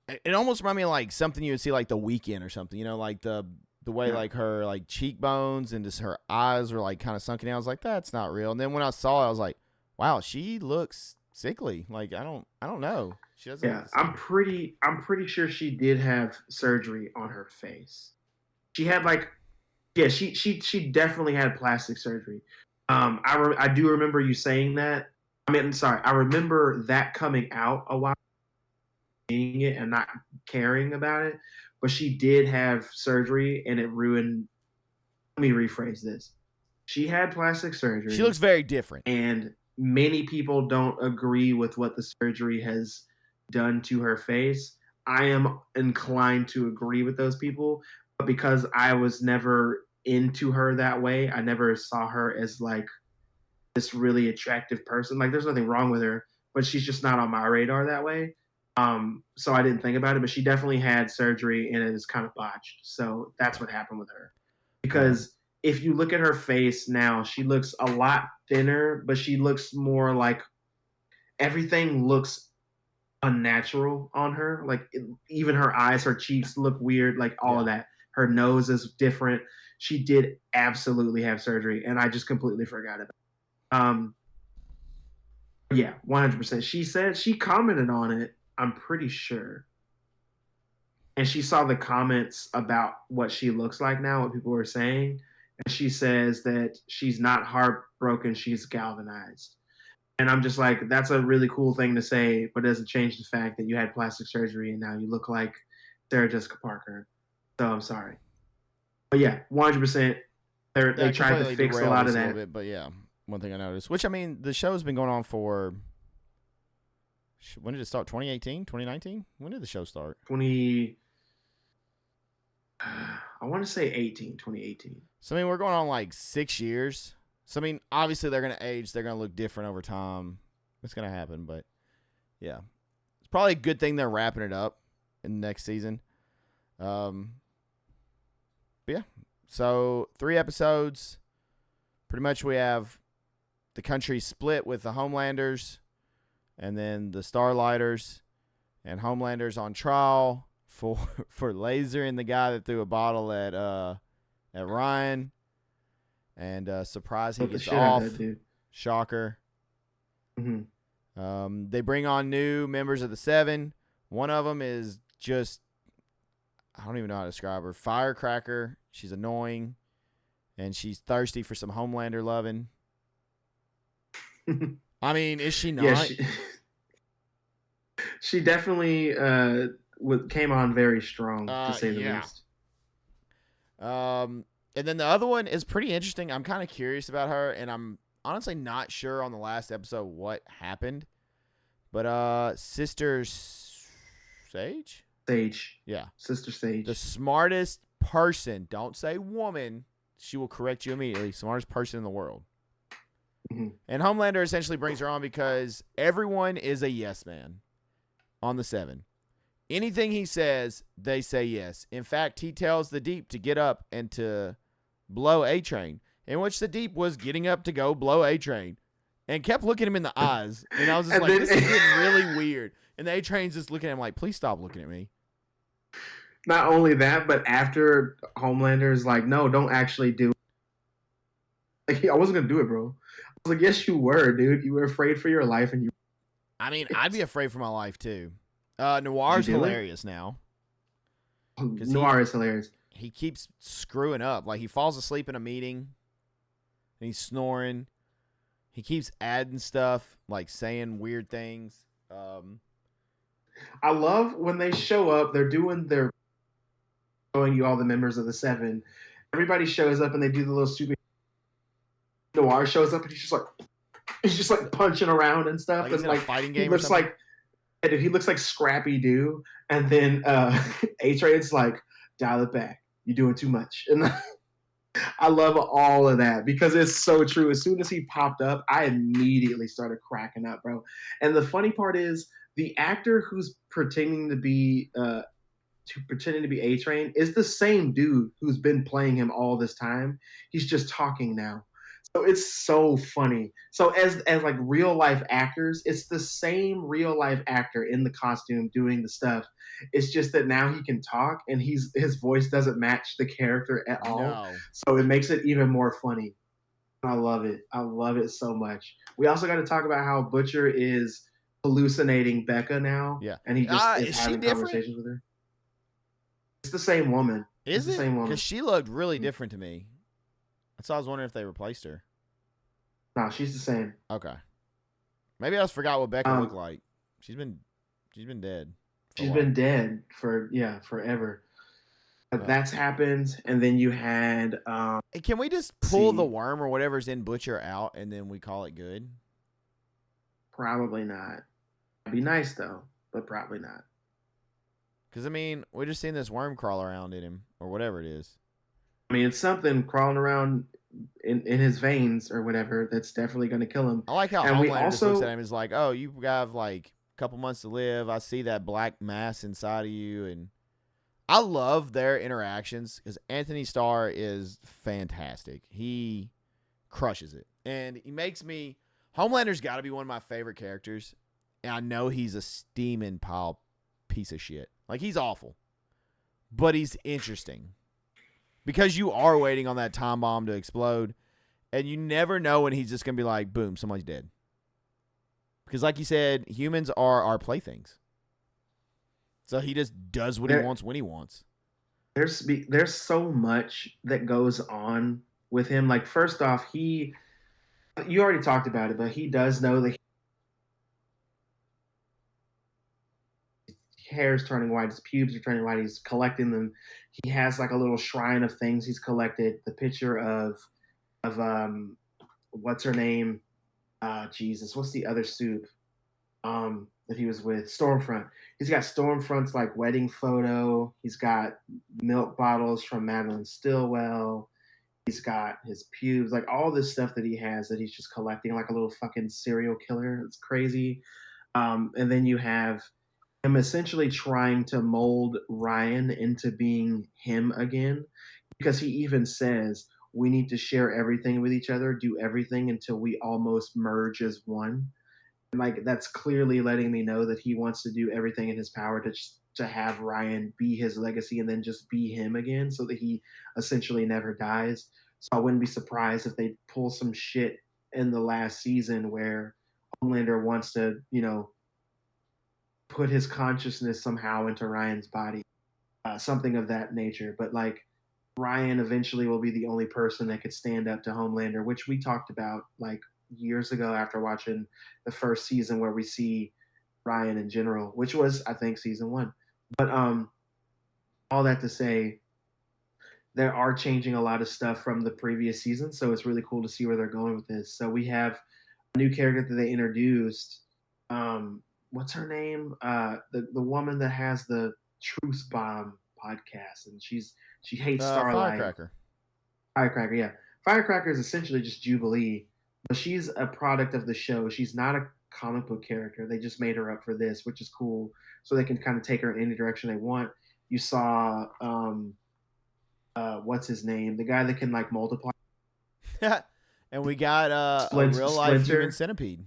[SPEAKER 1] it almost reminded me of like something you would see like The Weeknd or something, you know, like the way like her like cheekbones and just her eyes were like kind of sunken in. I was like, "That's not real." And then when I saw it, I was like, "Wow, she looks sickly." Like I don't know. She doesn't.
[SPEAKER 2] Yeah, I'm pretty sure she did have surgery on her face. She had like, yeah, she definitely had plastic surgery. I do remember you saying that. I mean, sorry, I remember that coming out a while, seeing it and not caring about it. But she did have surgery, and it ruined. Let me rephrase this. She had plastic surgery.
[SPEAKER 1] She looks very different,
[SPEAKER 2] and many people don't agree with what the surgery has done to her face. I am inclined to agree with those people, but because I was never into her that way, I never saw her as like this really attractive person. Like there's nothing wrong with her, but she's just not on my radar that way. So I didn't think about it, but she definitely had surgery and it was kind of botched. So that's what happened with her. Because if you look at her face now, she looks a lot thinner, but she looks more like everything looks unnatural on her. Like even her eyes, her cheeks look weird, like all of that. Her nose is different. She did absolutely have surgery, and I just completely forgot about it. Yeah, 100%. She said she commented on it, I'm pretty sure. And she saw the comments about what she looks like now, what people were saying. And she says that she's not heartbroken, she's galvanized. And I'm just like, that's a really cool thing to say, but it doesn't change the fact that you had plastic surgery and now you look like Sarah Jessica Parker. So I'm sorry. But yeah, 100%. They tried to fix a lot of that. A little bit,
[SPEAKER 1] but yeah, one thing I noticed, which I mean, the show's been going on for, when did it start? 2018, 2019? When did the show start?
[SPEAKER 2] I want to say 2018.
[SPEAKER 1] So, I mean, we're going on like 6 years. So, I mean, obviously they're going to age. They're going to look different over time. It's going to happen, but yeah. It's probably a good thing they're wrapping it up in the next season. But yeah. So, 3 episodes. Pretty much we have the country split with the Homelanders and then the Starlighters, and Homelanders on trial for lasering the guy that threw a bottle at Ryan, and surprise he gets off. Shocker.
[SPEAKER 2] Mm-hmm.
[SPEAKER 1] They bring on new members of the Seven. One of them is just, I don't even know how to describe her. Firecracker. She's annoying, and she's thirsty for some Homelander loving. I mean, is she not?
[SPEAKER 2] Yeah, she definitely came on very strong, to say the least.
[SPEAKER 1] And then the other one is pretty interesting. I'm kind of curious about her, and I'm honestly not sure on the last episode what happened. But Sister Sage?
[SPEAKER 2] Sage.
[SPEAKER 1] Yeah.
[SPEAKER 2] Sister Sage.
[SPEAKER 1] The smartest person. Don't say woman. She will correct you immediately. Smartest person in the world.
[SPEAKER 2] Mm-hmm.
[SPEAKER 1] And Homelander essentially brings her on because everyone is a yes man on the Seven. Anything he says, they say yes. In fact, he tells the Deep to get up and to blow A-Train, in which the Deep was getting up to go blow A-Train and kept looking him in the eyes. And I was just like, this is getting really weird. And the A-Train's just looking at him like, please stop looking at me.
[SPEAKER 2] Not only that, but after Homelander is like, no, don't actually do it. Like, I wasn't gonna do it, bro. I was like, yes, you were, dude. You were afraid for your life, and you.
[SPEAKER 1] I mean, I'd be afraid for my life too.
[SPEAKER 2] Did you
[SPEAKER 1] Noir's
[SPEAKER 2] do it?
[SPEAKER 1] hilarious now because
[SPEAKER 2] Noir is hilarious.
[SPEAKER 1] he keeps screwing up. Like he falls asleep in a meeting, and he's snoring. He keeps adding stuff, like saying weird things.
[SPEAKER 2] I love when they show up. They're doing their showing you all the members of the Seven. Everybody shows up and they do the little stupid. Noir shows up and he's just like punching around and stuff.
[SPEAKER 1] Like he's
[SPEAKER 2] and
[SPEAKER 1] in
[SPEAKER 2] like
[SPEAKER 1] a fighting
[SPEAKER 2] he
[SPEAKER 1] game or
[SPEAKER 2] looks
[SPEAKER 1] something.
[SPEAKER 2] like he looks like Scrappy Doo. And then A-Train's like, dial it back. You're doing too much. And I love all of that because it's so true. As soon as he popped up, I immediately started cracking up, bro. And the funny part is the actor who's pretending to be A-Train is the same dude who's been playing him all this time. He's just talking now. So it's so funny. So as like real life actors, it's the same real life actor in the costume doing the stuff. It's just that now he can talk and his voice doesn't match the character at all.
[SPEAKER 1] No.
[SPEAKER 2] So it makes it even more funny. I love it. I love it so much. We also got to talk about how Butcher is hallucinating Becca now.
[SPEAKER 1] Yeah.
[SPEAKER 2] And he just is
[SPEAKER 1] Is she
[SPEAKER 2] having
[SPEAKER 1] different?
[SPEAKER 2] conversations with her. It's the same woman.
[SPEAKER 1] Is
[SPEAKER 2] it's
[SPEAKER 1] it?
[SPEAKER 2] the same woman.
[SPEAKER 1] Because she looked really different to me. So I was wondering if they replaced her.
[SPEAKER 2] No, she's the same.
[SPEAKER 1] Okay. Maybe I just forgot what Becca looked like. She's been dead.
[SPEAKER 2] She's been dead for forever. But that's happened, and then you had.
[SPEAKER 1] Hey, can we just pull the worm or whatever's in Butcher out, and then we call it good?
[SPEAKER 2] Probably not. It'd be nice though, but probably not.
[SPEAKER 1] Because I mean, we just seen this worm crawl around in him, or whatever it is.
[SPEAKER 2] I mean, it's something crawling around in his veins or whatever that's definitely going to kill him.
[SPEAKER 1] I like how
[SPEAKER 2] and
[SPEAKER 1] Homelander just looks at him and is like, "Oh, you have like a couple months to live. I see that black mass inside of you," and I love their interactions because Anthony Starr is fantastic. He crushes it, and he makes me. Homelander's got to be one of my favorite characters, and I know he's a steaming piece of shit. Like he's awful, but he's interesting. Because you are waiting on that time bomb to explode, and you never know when he's just going to be like, boom, somebody's dead. Because like you said, humans are our playthings. So he just does what he wants when he wants.
[SPEAKER 2] There's so much that goes on with him. Like, first off, you already talked about it, but he does know that hair is turning white, his pubes are turning white, he's collecting them. He has like a little shrine of things he's collected. The picture of what's her name? Jesus, what's the other soup? That he was with? Stormfront. He's got Stormfront's like wedding photo. He's got milk bottles from Madeline Stillwell. He's got his pubes, like all this stuff that he has that he's just collecting like a little fucking serial killer. It's crazy. And then you have him essentially trying to mold Ryan into being him again, because he even says we need to share everything with each other, do everything until we almost merge as one. And like that's clearly letting me know that he wants to do everything in his power to have Ryan be his legacy and then just be him again, so that he essentially never dies. So I wouldn't be surprised if they pull some shit in the last season where Homelander wants to, put his consciousness somehow into Ryan's body, something of that nature. But like Ryan eventually will be the only person that could stand up to Homelander, which we talked about like years ago after watching the first season where we see Ryan in general, which was I think season 1. But all that to say, they are changing a lot of stuff from the previous season, so it's really cool to see where they're going with this. So we have a new character that they introduced. What's her name? The woman that has the Truth Bomb podcast, and she hates Starlight. Firecracker, yeah. Firecracker is essentially just Jubilee, but she's a product of the show. She's not a comic book character. They just made her up for this, which is cool, so they can kind of take her in any direction they want. You saw, what's his name? The guy that can like multiply.
[SPEAKER 1] And we got a real life human centipede.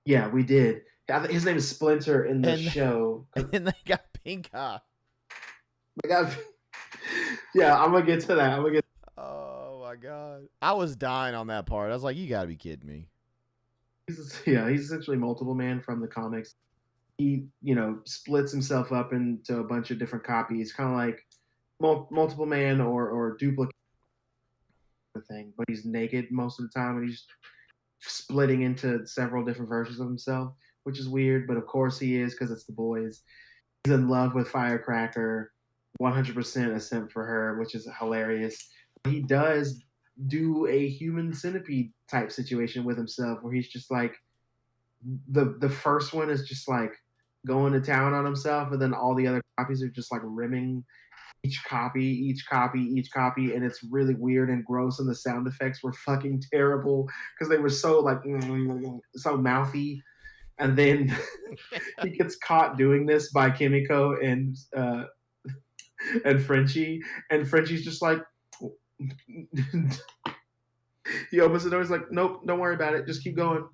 [SPEAKER 2] Yeah, we did. His name is Splinter in the show.
[SPEAKER 1] And they got Pink Eye.
[SPEAKER 2] Yeah, I'm gonna get to that.
[SPEAKER 1] Oh my my god. I was dying on that part. I was like, you gotta be kidding me.
[SPEAKER 2] He's essentially Multiple Man from the comics. He, splits himself up into a bunch of different copies, kind of like Multiple Man or Duplicate thing, but he's naked most of the time, and he's splitting into several different versions of himself, which is weird, but of course he is because it's the boys. He's in love with Firecracker, 100% a simp for her, which is hilarious. He does do a human centipede type situation with himself where he's just like, the first one is just like going to town on himself, and then all the other copies are just like rimming each copy, and it's really weird and gross, and the sound effects were fucking terrible because they were so like so mouthy. And then he gets caught doing this by Kimiko and Frenchie, and Frenchie's just like he opens the door. He's like, "Nope, don't worry about it. Just keep going.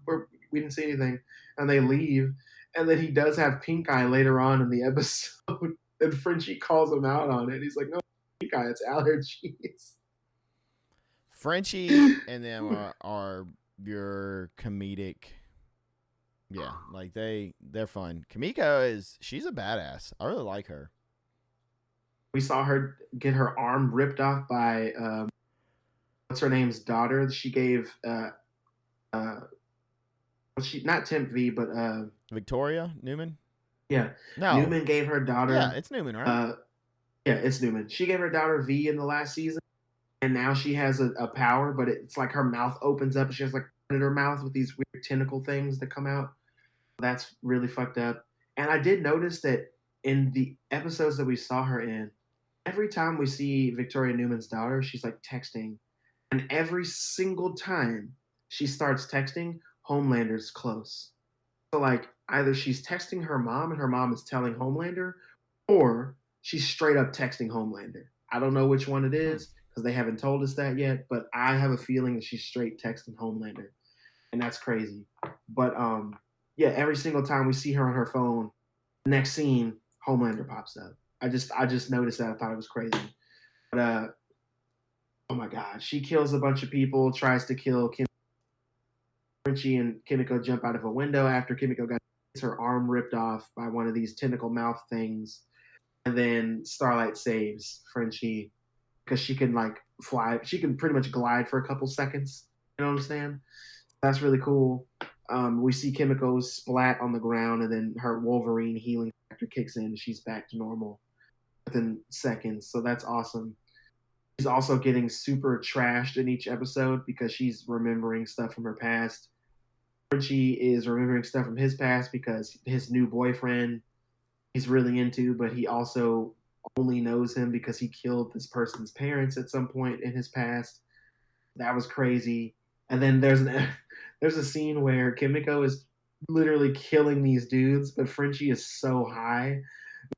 [SPEAKER 2] We didn't see anything." And they leave. And then he does have pink eye later on in the episode, and Frenchie calls him out on it. He's like, "No, pink eye, it's allergies."
[SPEAKER 1] Frenchie and them are your comedic. Yeah, like they're fun. She's a badass. I really like her.
[SPEAKER 2] We saw her get her arm ripped off by what's her name's daughter. She gave she not Temp V, but
[SPEAKER 1] Victoria Newman.
[SPEAKER 2] Yeah,
[SPEAKER 1] No,
[SPEAKER 2] Newman gave her daughter.
[SPEAKER 1] Yeah, it's Newman, right?
[SPEAKER 2] Yeah, it's Newman. She gave her daughter V in the last season, and now she has a power, but it's like her mouth opens up, and she has like in her mouth with these weird tentacle things that come out. That's really fucked up. And I did notice that in the episodes that we saw her in, every time we see Victoria Newman's daughter, she's like texting. And every single time she starts texting, Homelander's close. So like either she's texting her mom and her mom is telling Homelander, or she's straight up texting Homelander. I don't know which one it is because they haven't told us that yet, but I have a feeling that she's straight texting Homelander. And that's crazy. But yeah, every single time we see her on her phone, next scene, Homelander pops up. I just noticed that. I thought it was crazy. But oh my god, she kills a bunch of people, tries to kill Kim. Frenchie and Kimiko jump out of a window after Kimiko got her arm ripped off by one of these tentacle mouth things. And then Starlight saves Frenchie because she can like fly. She can pretty much glide for a couple seconds. You know what I'm saying? That's really cool. We see Kimiko splat on the ground, and then her Wolverine healing factor kicks in, and she's back to normal within seconds. So that's awesome. She's also getting super trashed in each episode because she's remembering stuff from her past. Frenchie is remembering stuff from his past because his new boyfriend he's really into, but he also only knows him because he killed this person's parents at some point in his past. That was crazy. And then there's a scene where Kimiko is literally killing these dudes, but Frenchie is so high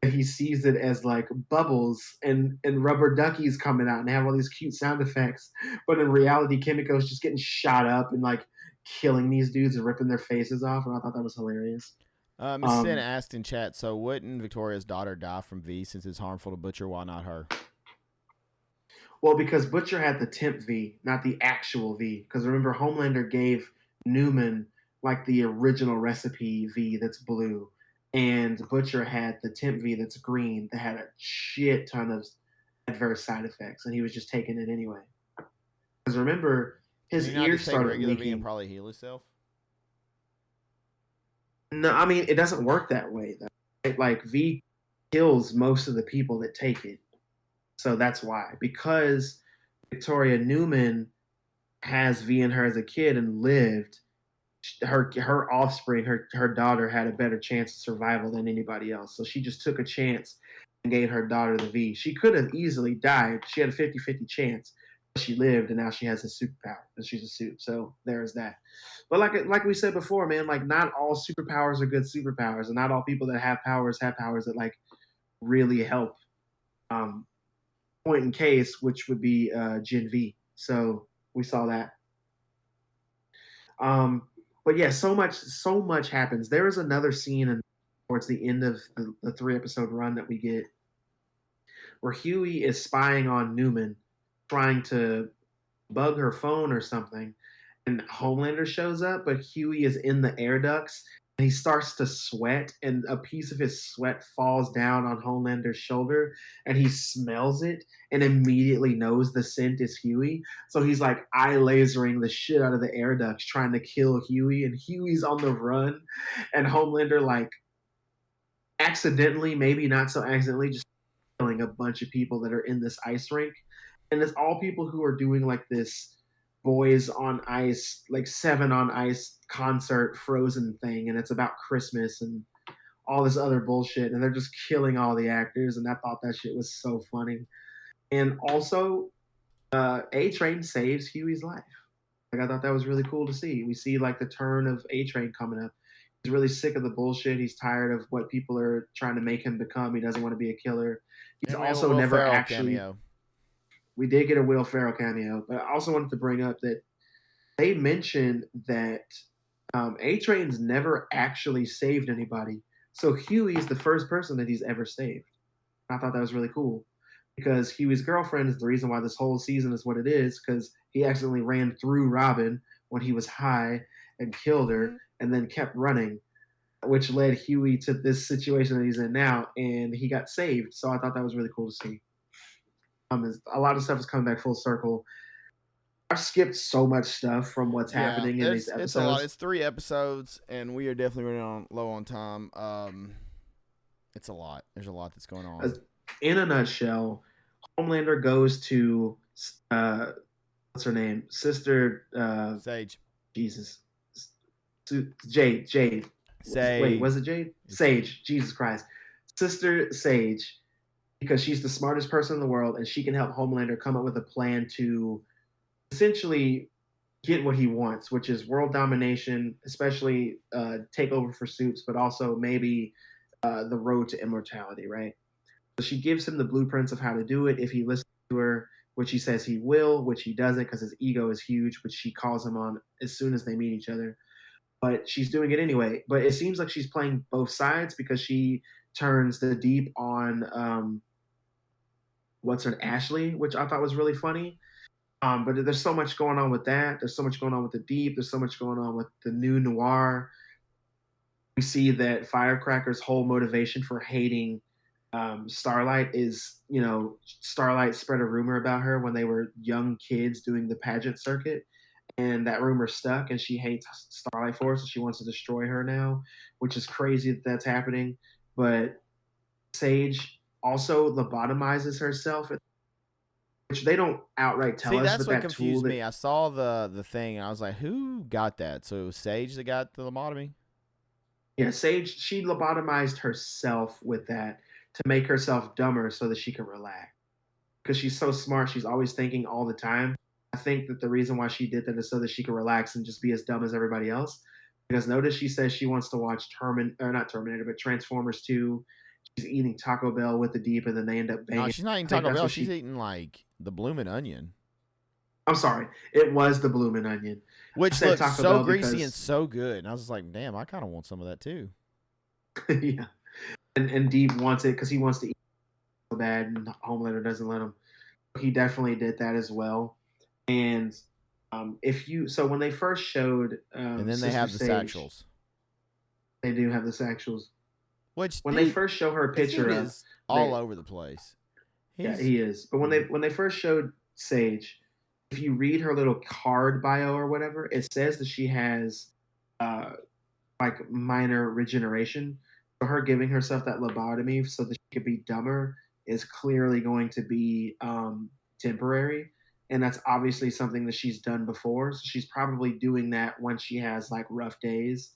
[SPEAKER 2] that he sees it as like bubbles and rubber duckies coming out and have all these cute sound effects. But in reality, Kimiko's just getting shot up and like killing these dudes and ripping their faces off, and I thought that was hilarious.
[SPEAKER 1] Miss Sin asked in chat, so wouldn't Victoria's daughter die from V since it's harmful to Butcher? Why not her?
[SPEAKER 2] Well, because Butcher had the temp V, not the actual V. Because remember, Homelander gave Newman like the original recipe V that's blue, and Butcher had the temp V that's green that had a shit ton of adverse side effects, and he was just taking it anyway. Because remember, his ears started
[SPEAKER 1] regular
[SPEAKER 2] leaking.
[SPEAKER 1] V and probably heal himself.
[SPEAKER 2] No, I mean it doesn't work that way though. Like V kills most of the people that take it. So that's why. Because Victoria Newman has V in her as a kid and lived, her offspring, her daughter had a better chance of survival than anybody else. So she just took a chance and gave her daughter the V. She could have easily died. She had a 50-50 chance. But she lived, and now she has a superpower, and she's a suit. So there's that. But like we said before, man, like not all superpowers are good superpowers, and not all people that have powers that like really help. Point in case, which would be Gen V. So we saw that. But yeah, so much happens. There is another scene towards the end of the 3-episode run that we get where Huey is spying on Newman, trying to bug her phone or something, and Homelander shows up, but Huey is in the air ducts. And he starts to sweat, and a piece of his sweat falls down on Homelander's shoulder, and he smells it and immediately knows the scent is Huey. So he's like eye lasering the shit out of the air ducts, trying to kill Huey, and Huey's on the run, and Homelander like accidentally, maybe not so accidentally, just killing a bunch of people that are in this ice rink. And it's all people who are doing like this boys on ice, like 7 on Ice concert Frozen thing. And it's about Christmas and all this other bullshit. And they're just killing all the actors. And I thought that shit was so funny. And also, A Train saves Huey's life. Like, I thought that was really cool to see. We see like the turn of A Train coming up. He's really sick of the bullshit. He's tired of what people are trying to make him become. He doesn't want to be a killer. He's
[SPEAKER 1] And we have a
[SPEAKER 2] also
[SPEAKER 1] Will
[SPEAKER 2] never
[SPEAKER 1] Ferrell
[SPEAKER 2] actually.
[SPEAKER 1] cameo.
[SPEAKER 2] We did get a Will Ferrell cameo, but I also wanted to bring up that they mentioned that A Train's never actually saved anybody. So Huey's the first person that he's ever saved. I thought that was really cool because Huey's girlfriend is the reason why this whole season is what it is, because he accidentally ran through Robin when he was high and killed her and then kept running, which led Huey to this situation that he's in now, and he got saved. So I thought that was really cool to see. A lot of stuff is coming back full circle. I've skipped so much stuff from what's happening in these episodes.
[SPEAKER 1] It's a lot. It's 3 episodes, and we are definitely running low on time. It's a lot. There's a lot that's going on.
[SPEAKER 2] In a nutshell, Homelander goes to what's her name? Sister
[SPEAKER 1] Sage.
[SPEAKER 2] Jesus. Jade.
[SPEAKER 1] Sage.
[SPEAKER 2] Wait, was it Jade? Sage. Jesus Christ. Sister Sage, because she's the smartest person in the world, and she can help Homelander come up with a plan to essentially get what he wants, which is world domination, especially take over for Supes, but also maybe the road to immortality, right? So she gives him the blueprints of how to do it if he listens to her, which he says he will, which he doesn't because his ego is huge, which she calls him on as soon as they meet each other. But she's doing it anyway. But it seems like she's playing both sides because she turns the deep on what's her Ashley, which I thought was really funny. But there's so much going on with that. There's so much going on with the deep. There's so much going on with the new noir. We see that Firecracker's whole motivation for hating Starlight is, Starlight spread a rumor about her when they were young kids doing the pageant circuit. And that rumor stuck, and she hates Starlight for it, so she wants to destroy her now, which is crazy that that's happening. But Sage also lobotomizes herself, which they don't outright tell us.
[SPEAKER 1] That's
[SPEAKER 2] but
[SPEAKER 1] what
[SPEAKER 2] that
[SPEAKER 1] confused me. I saw the thing, and I was like, who got that? So it was Sage that got the lobotomy?
[SPEAKER 2] Yeah, Sage, she lobotomized herself with that to make herself dumber so that she can relax. Because she's so smart, she's always thinking all the time. I think that the reason why she did that is so that she can relax and just be as dumb as everybody else. Because notice she says she wants to watch not Terminator, but Transformers 2. She's eating Taco Bell with the deep, and then they end up banging.
[SPEAKER 1] No, she's not eating Taco Bell. She's eating like the Bloomin' Onion.
[SPEAKER 2] I'm sorry, it was the Bloomin' Onion,
[SPEAKER 1] which looks Taco so Bell greasy and so good. And I was just like, damn, I kind of want some of that too.
[SPEAKER 2] Yeah, and Deep wants it because he wants to eat so bad, and Homelander doesn't let him. He definitely did that as well. And when they first showed,
[SPEAKER 1] and then Sister they have the Sage,
[SPEAKER 2] they do have the Sexuals.
[SPEAKER 1] Which
[SPEAKER 2] when they first show her a picture of,
[SPEAKER 1] is all over the place.
[SPEAKER 2] Yeah, he is. But when they first showed Sage, if you read her little card bio or whatever, it says that she has like minor regeneration. So her giving herself that lobotomy so that she could be dumber is clearly going to be temporary. And that's obviously something that she's done before. So she's probably doing that when she has like rough days,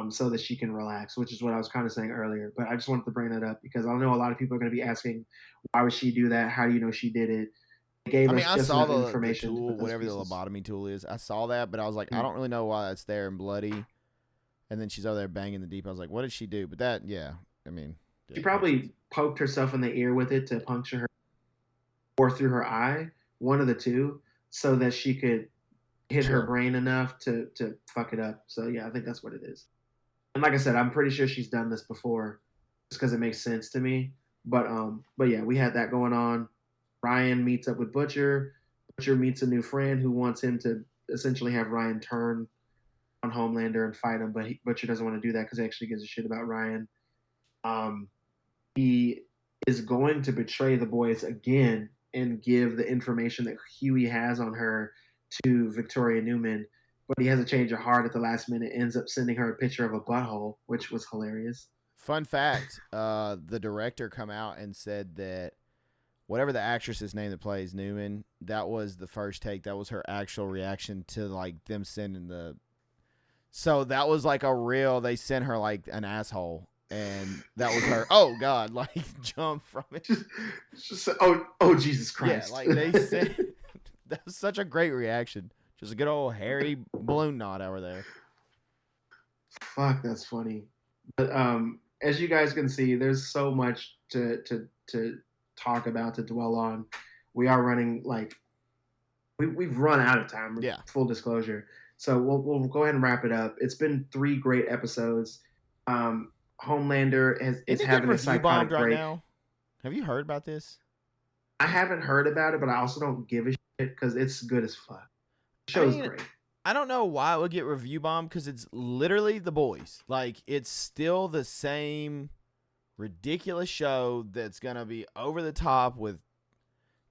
[SPEAKER 2] so that she can relax, which is what I was kind of saying earlier. But I just wanted to bring that up because I know a lot of people are going to be asking, why would she do that? How do you know she did it?
[SPEAKER 1] I saw the information, the tool, whatever the lobotomy tool is. I saw that, but I was like, I don't really know why that's there and bloody. And then she's over there banging the deep. I was like, what did she do? But that, yeah, I mean.
[SPEAKER 2] She probably poked herself in the ear with it to puncture her or through her eye, one of the two, so that she could hit her brain enough to fuck it up. So, yeah, I think that's what it is. And like I said, I'm pretty sure she's done this before just because it makes sense to me. But yeah, we had that going on. Ryan meets up with Butcher. Butcher meets a new friend who wants him to essentially have Ryan turn on Homelander and fight him, but Butcher doesn't want to do that because he actually gives a shit about Ryan. He is going to betray the boys again and give the information that Huey has on her to Victoria Newman, but he has a change of heart at the last minute, ends up sending her a picture of a butthole, which was hilarious.
[SPEAKER 1] Fun fact, the director come out and said that whatever the actress's name that plays Newman, that was the first take. That was her actual reaction to like them sending the. So that was like a real. They sent her like an asshole, and that was her. Oh God! Like jump from it.
[SPEAKER 2] Just oh Jesus Christ!
[SPEAKER 1] Yeah, like they said. That was such a great reaction. Just a good old hairy balloon knot over there.
[SPEAKER 2] Fuck, that's funny. But as you guys can see, there's so much to talk about, to dwell on. We are running like we've run out of time.
[SPEAKER 1] Yeah.
[SPEAKER 2] Full disclosure. So we'll go ahead and wrap it up. It's been 3 great episodes. Homelander is having a psychotic break. Right now.
[SPEAKER 1] Have you heard about this?
[SPEAKER 2] I haven't heard about it, but I also don't give a shit because it's good as fuck. The show's great.
[SPEAKER 1] I don't know why it would get review bombed because it's literally The Boys. Like, it's still the same ridiculous show that's going to be over the top with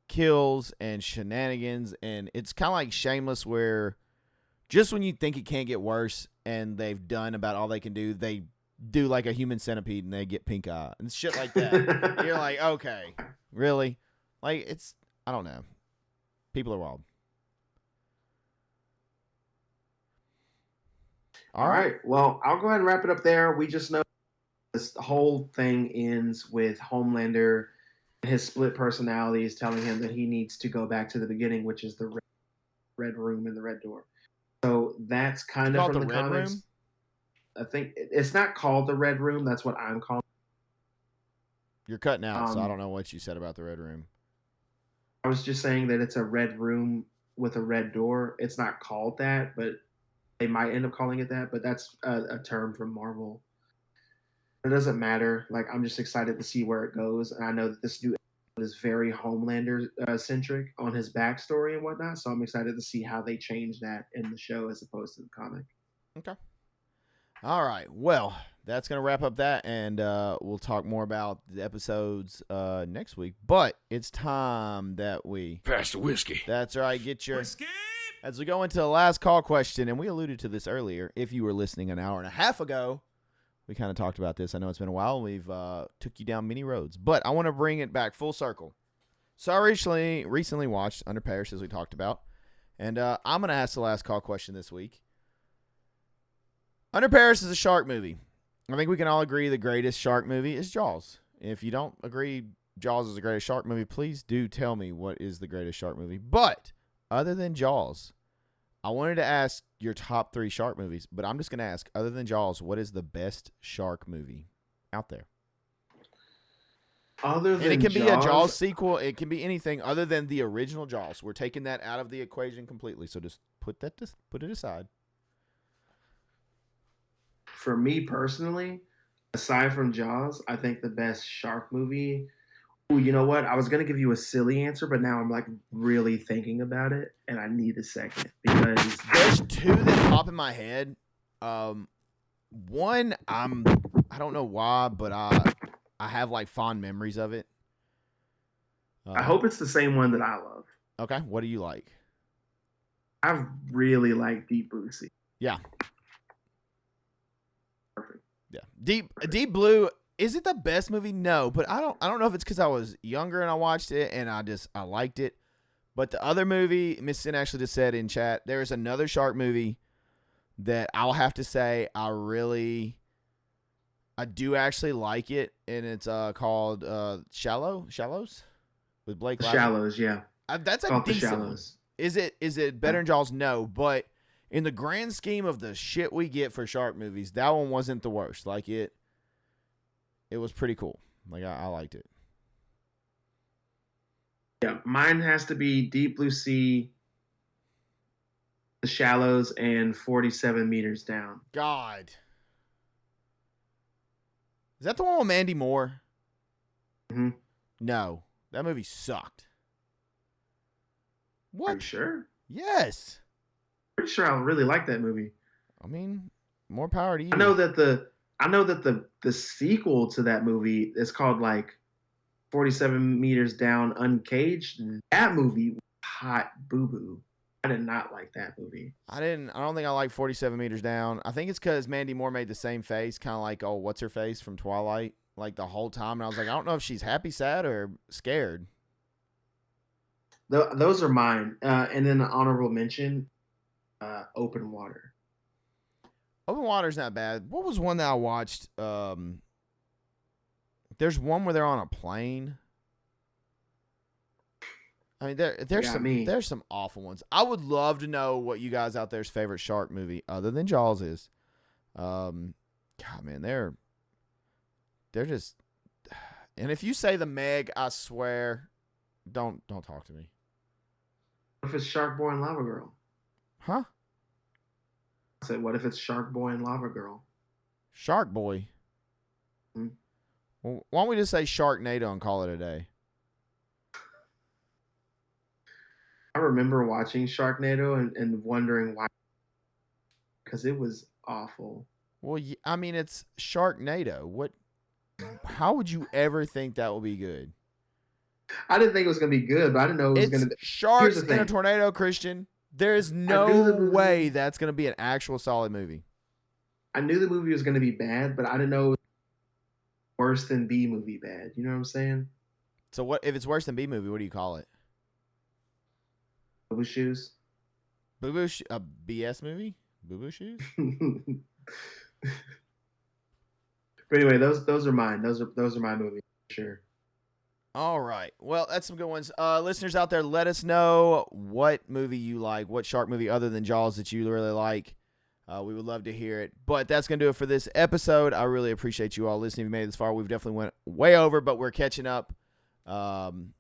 [SPEAKER 1] kills and shenanigans. And it's kind of like Shameless, where just when you think it can't get worse and they've done about all they can do, they do like a human centipede and they get pink eye and shit like that. You're like, okay, really? Like, it's, I don't know. People are wild.
[SPEAKER 2] All right. Well, I'll go ahead and wrap it up there. We just know this whole thing ends with Homelander and his split personalities telling him that he needs to go back to the beginning, which is the red room and the red door. So that's kind of from the comics. Room? I think it's not called the Red Room. That's what I'm calling it.
[SPEAKER 1] You're cutting out, so I don't know what you said about the Red Room.
[SPEAKER 2] I was just saying that it's a red room with a red door. It's not called that, but they might end up calling it that. But that's a term from Marvel. It doesn't matter. Like, I'm just excited to see where it goes. And I know that this new episode is very Homelander centric on his backstory and whatnot. So I'm excited to see how they change that in the show as opposed to the comic.
[SPEAKER 1] Okay. All right. Well, that's going to wrap up that, and we'll talk more about the episodes next week. But it's time that we
[SPEAKER 3] pass the whiskey.
[SPEAKER 1] That's right. Get your whiskey. As we go into the last call question, and we alluded to this earlier. If you were listening an hour and a half ago, we kind of talked about this. I know it's been a while. We've took you down many roads, but I want to bring it back full circle. So I recently watched Under Paris, as we talked about, and I'm going to ask the last call question this week. Under Paris is a shark movie. I think we can all agree the greatest shark movie is Jaws. If you don't agree Jaws is the greatest shark movie, please do tell me what is the greatest shark movie. But other than Jaws, I wanted to ask your top 3 shark movies, but I'm just going to ask, other than Jaws, what is the best shark movie out there?
[SPEAKER 2] Other than
[SPEAKER 1] and it can
[SPEAKER 2] Jaws,
[SPEAKER 1] be a Jaws sequel. It can be anything other than the original Jaws. We're taking that out of the equation completely, so just put it aside.
[SPEAKER 2] For me personally, aside from Jaws, I think the best shark movie. Ooh, you know what? I was gonna give you a silly answer, but now I'm like really thinking about it, and I need a second because
[SPEAKER 1] there's 2 that pop in my head. One, I don't know why, but I have like fond memories of it.
[SPEAKER 2] I hope it's the same one that I love.
[SPEAKER 1] Okay, what do you like?
[SPEAKER 2] I really like Deep Blue Sea.
[SPEAKER 1] Yeah.
[SPEAKER 2] Perfect.
[SPEAKER 1] Yeah. Deep Blue, is it the best movie? No, but I don't know if it's because I was younger and I watched it and I liked it. But the other movie, Miss Sin actually just said in chat, there is another shark movie that I'll have to say I do actually like it, and it's called Shallows with Blake Lively.
[SPEAKER 2] Shallows, yeah.
[SPEAKER 1] That's a decent one. Is it better than Jaws? No, but in the grand scheme of the shit we get for shark movies, that one wasn't the worst. Like it was pretty cool. Like I liked it.
[SPEAKER 2] Yeah, mine has to be Deep Blue Sea, The Shallows, and 47 Meters Down.
[SPEAKER 1] God. Is that the one with Mandy Moore?
[SPEAKER 2] Mm-hmm.
[SPEAKER 1] No. That movie sucked. What?
[SPEAKER 2] Are you sure?
[SPEAKER 1] Yes.
[SPEAKER 2] Pretty sure I really like that movie.
[SPEAKER 1] I mean, more power to you.
[SPEAKER 2] I know that the sequel to that movie is called like 47 Meters Down Uncaged. That movie was hot boo boo. I did not like that movie.
[SPEAKER 1] I don't think I like 47 Meters Down. I think it's because Mandy Moore made the same face, kind of like, oh, what's her face from Twilight, like the whole time. And I was like, I don't know if she's happy, sad, or scared.
[SPEAKER 2] Those are mine. And then an honorable mention, Open Water.
[SPEAKER 1] Open Water's not bad. What was one that I watched? There's one where they're on a plane. I mean, there's some awful ones. I would love to know what you guys out there's favorite shark movie other than Jaws is. God, man, they're just. And if you say the Meg, I swear, don't talk to me.
[SPEAKER 2] What if it's Shark Boy and Lava Girl?
[SPEAKER 1] Huh?
[SPEAKER 2] I said, what if it's Shark Boy and Lava Girl?
[SPEAKER 1] Shark Boy.
[SPEAKER 2] Hmm.
[SPEAKER 1] Well, why don't we just say Sharknado and call it a day?
[SPEAKER 2] I remember watching Sharknado and wondering why, because it was awful.
[SPEAKER 1] Well, I mean, it's Sharknado. What? How would you ever think that will be good?
[SPEAKER 2] I didn't think it was going to be good, but I didn't know it was going to be.
[SPEAKER 1] Sharks in a tornado, Christian. There is no way that's going to be an actual solid movie.
[SPEAKER 2] I knew the movie was going to be bad, but I didn't know it was worse than B movie bad. You know what I'm saying?
[SPEAKER 1] So what if it's worse than B movie? What do you call it?
[SPEAKER 2] Boo Boo Shoes.
[SPEAKER 1] Boo Boo a BS movie? Boo Boo Shoes?
[SPEAKER 2] But anyway, those are mine. Those are my movies for sure.
[SPEAKER 1] All right. Well, that's some good ones. Listeners out there, let us know what movie you like, what shark movie other than Jaws that you really like. We would love to hear it. But that's going to do it for this episode. I really appreciate you all listening. If you made it this far, we've definitely went way over, but we're catching up from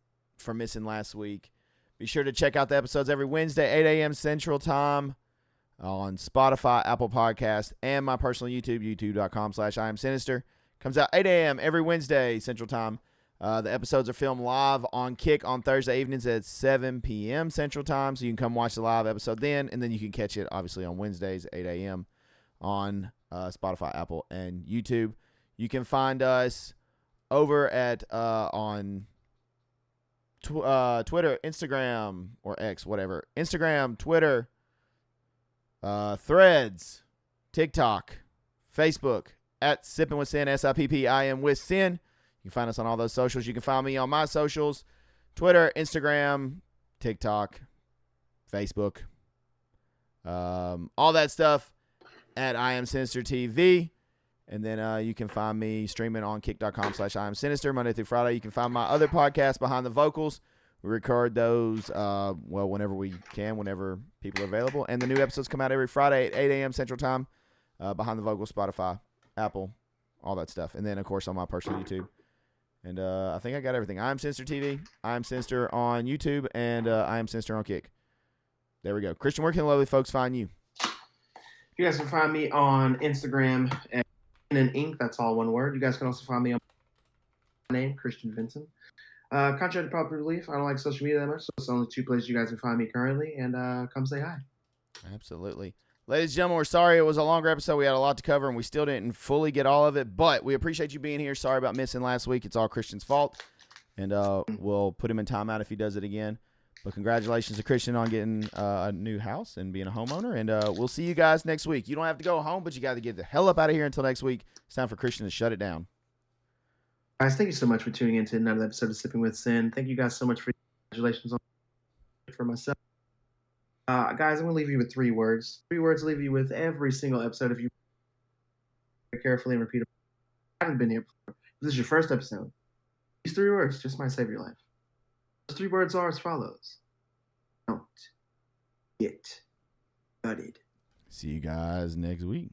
[SPEAKER 1] missing last week. Be sure to check out the episodes every Wednesday, 8 a.m. Central Time on Spotify, Apple Podcasts, and my personal YouTube, youtube.com/IamSinister. Comes out 8 a.m. every Wednesday Central Time. The episodes are filmed live on Kick on Thursday evenings at 7 p.m. Central Time, so you can come watch the live episode then, and then you can catch it, obviously, on Wednesdays, 8 a.m. on Spotify, Apple, and YouTube. You can find us over at on Twitter, Instagram, or X, whatever. Instagram, Twitter, Threads, TikTok, Facebook, at Sippin With Sin, Sippin with Sin. You can find us on all those socials. You can find me on my socials, Twitter, Instagram, TikTok, Facebook, all that stuff at IamSinister TV. And then you can find me streaming on kick.com/IamSinister Monday through Friday. You can find my other podcast, Behind the Vocals. We record those, whenever we can, whenever people are available. And the new episodes come out every Friday at 8 a.m. Central Time. Behind the Vocals, Spotify, Apple, all that stuff. And then, of course, on my personal YouTube. And I think I got everything. IamSinister TV, IamSinister on YouTube, and IamSinister on Kick. There we go. Christian, where can the lovely folks find you?
[SPEAKER 2] You guys can find me on Instagram at Ink. That's all one word. You guys can also find me on my name, Christian Vincent. Contrary to popular belief, I don't like social media that much, so it's the only two places you guys can find me currently. And come say hi. Absolutely.
[SPEAKER 1] Ladies and gentlemen, we're sorry it was a longer episode. We had a lot to cover, and we still didn't fully get all of it. But we appreciate you being here. Sorry about missing last week. It's all Christian's fault. And we'll put him in timeout if he does it again. But congratulations to Christian on getting a new house and being a homeowner. And we'll see you guys next week. You don't have to go home, but you got to get the hell up out of here until next week. It's time for Christian to shut it down.
[SPEAKER 2] Guys, thank you so much for tuning in to another episode of Sipping With Sin. Thank you guys so much for congratulations on for myself. Guys, I'm going to leave you with 3 words. 3 words to leave you with every single episode if you carefully and repeat them. I haven't been here before. If this is your first episode. These 3 words just might save your life. Those 3 words are as follows. Don't get gutted.
[SPEAKER 1] See you guys next week.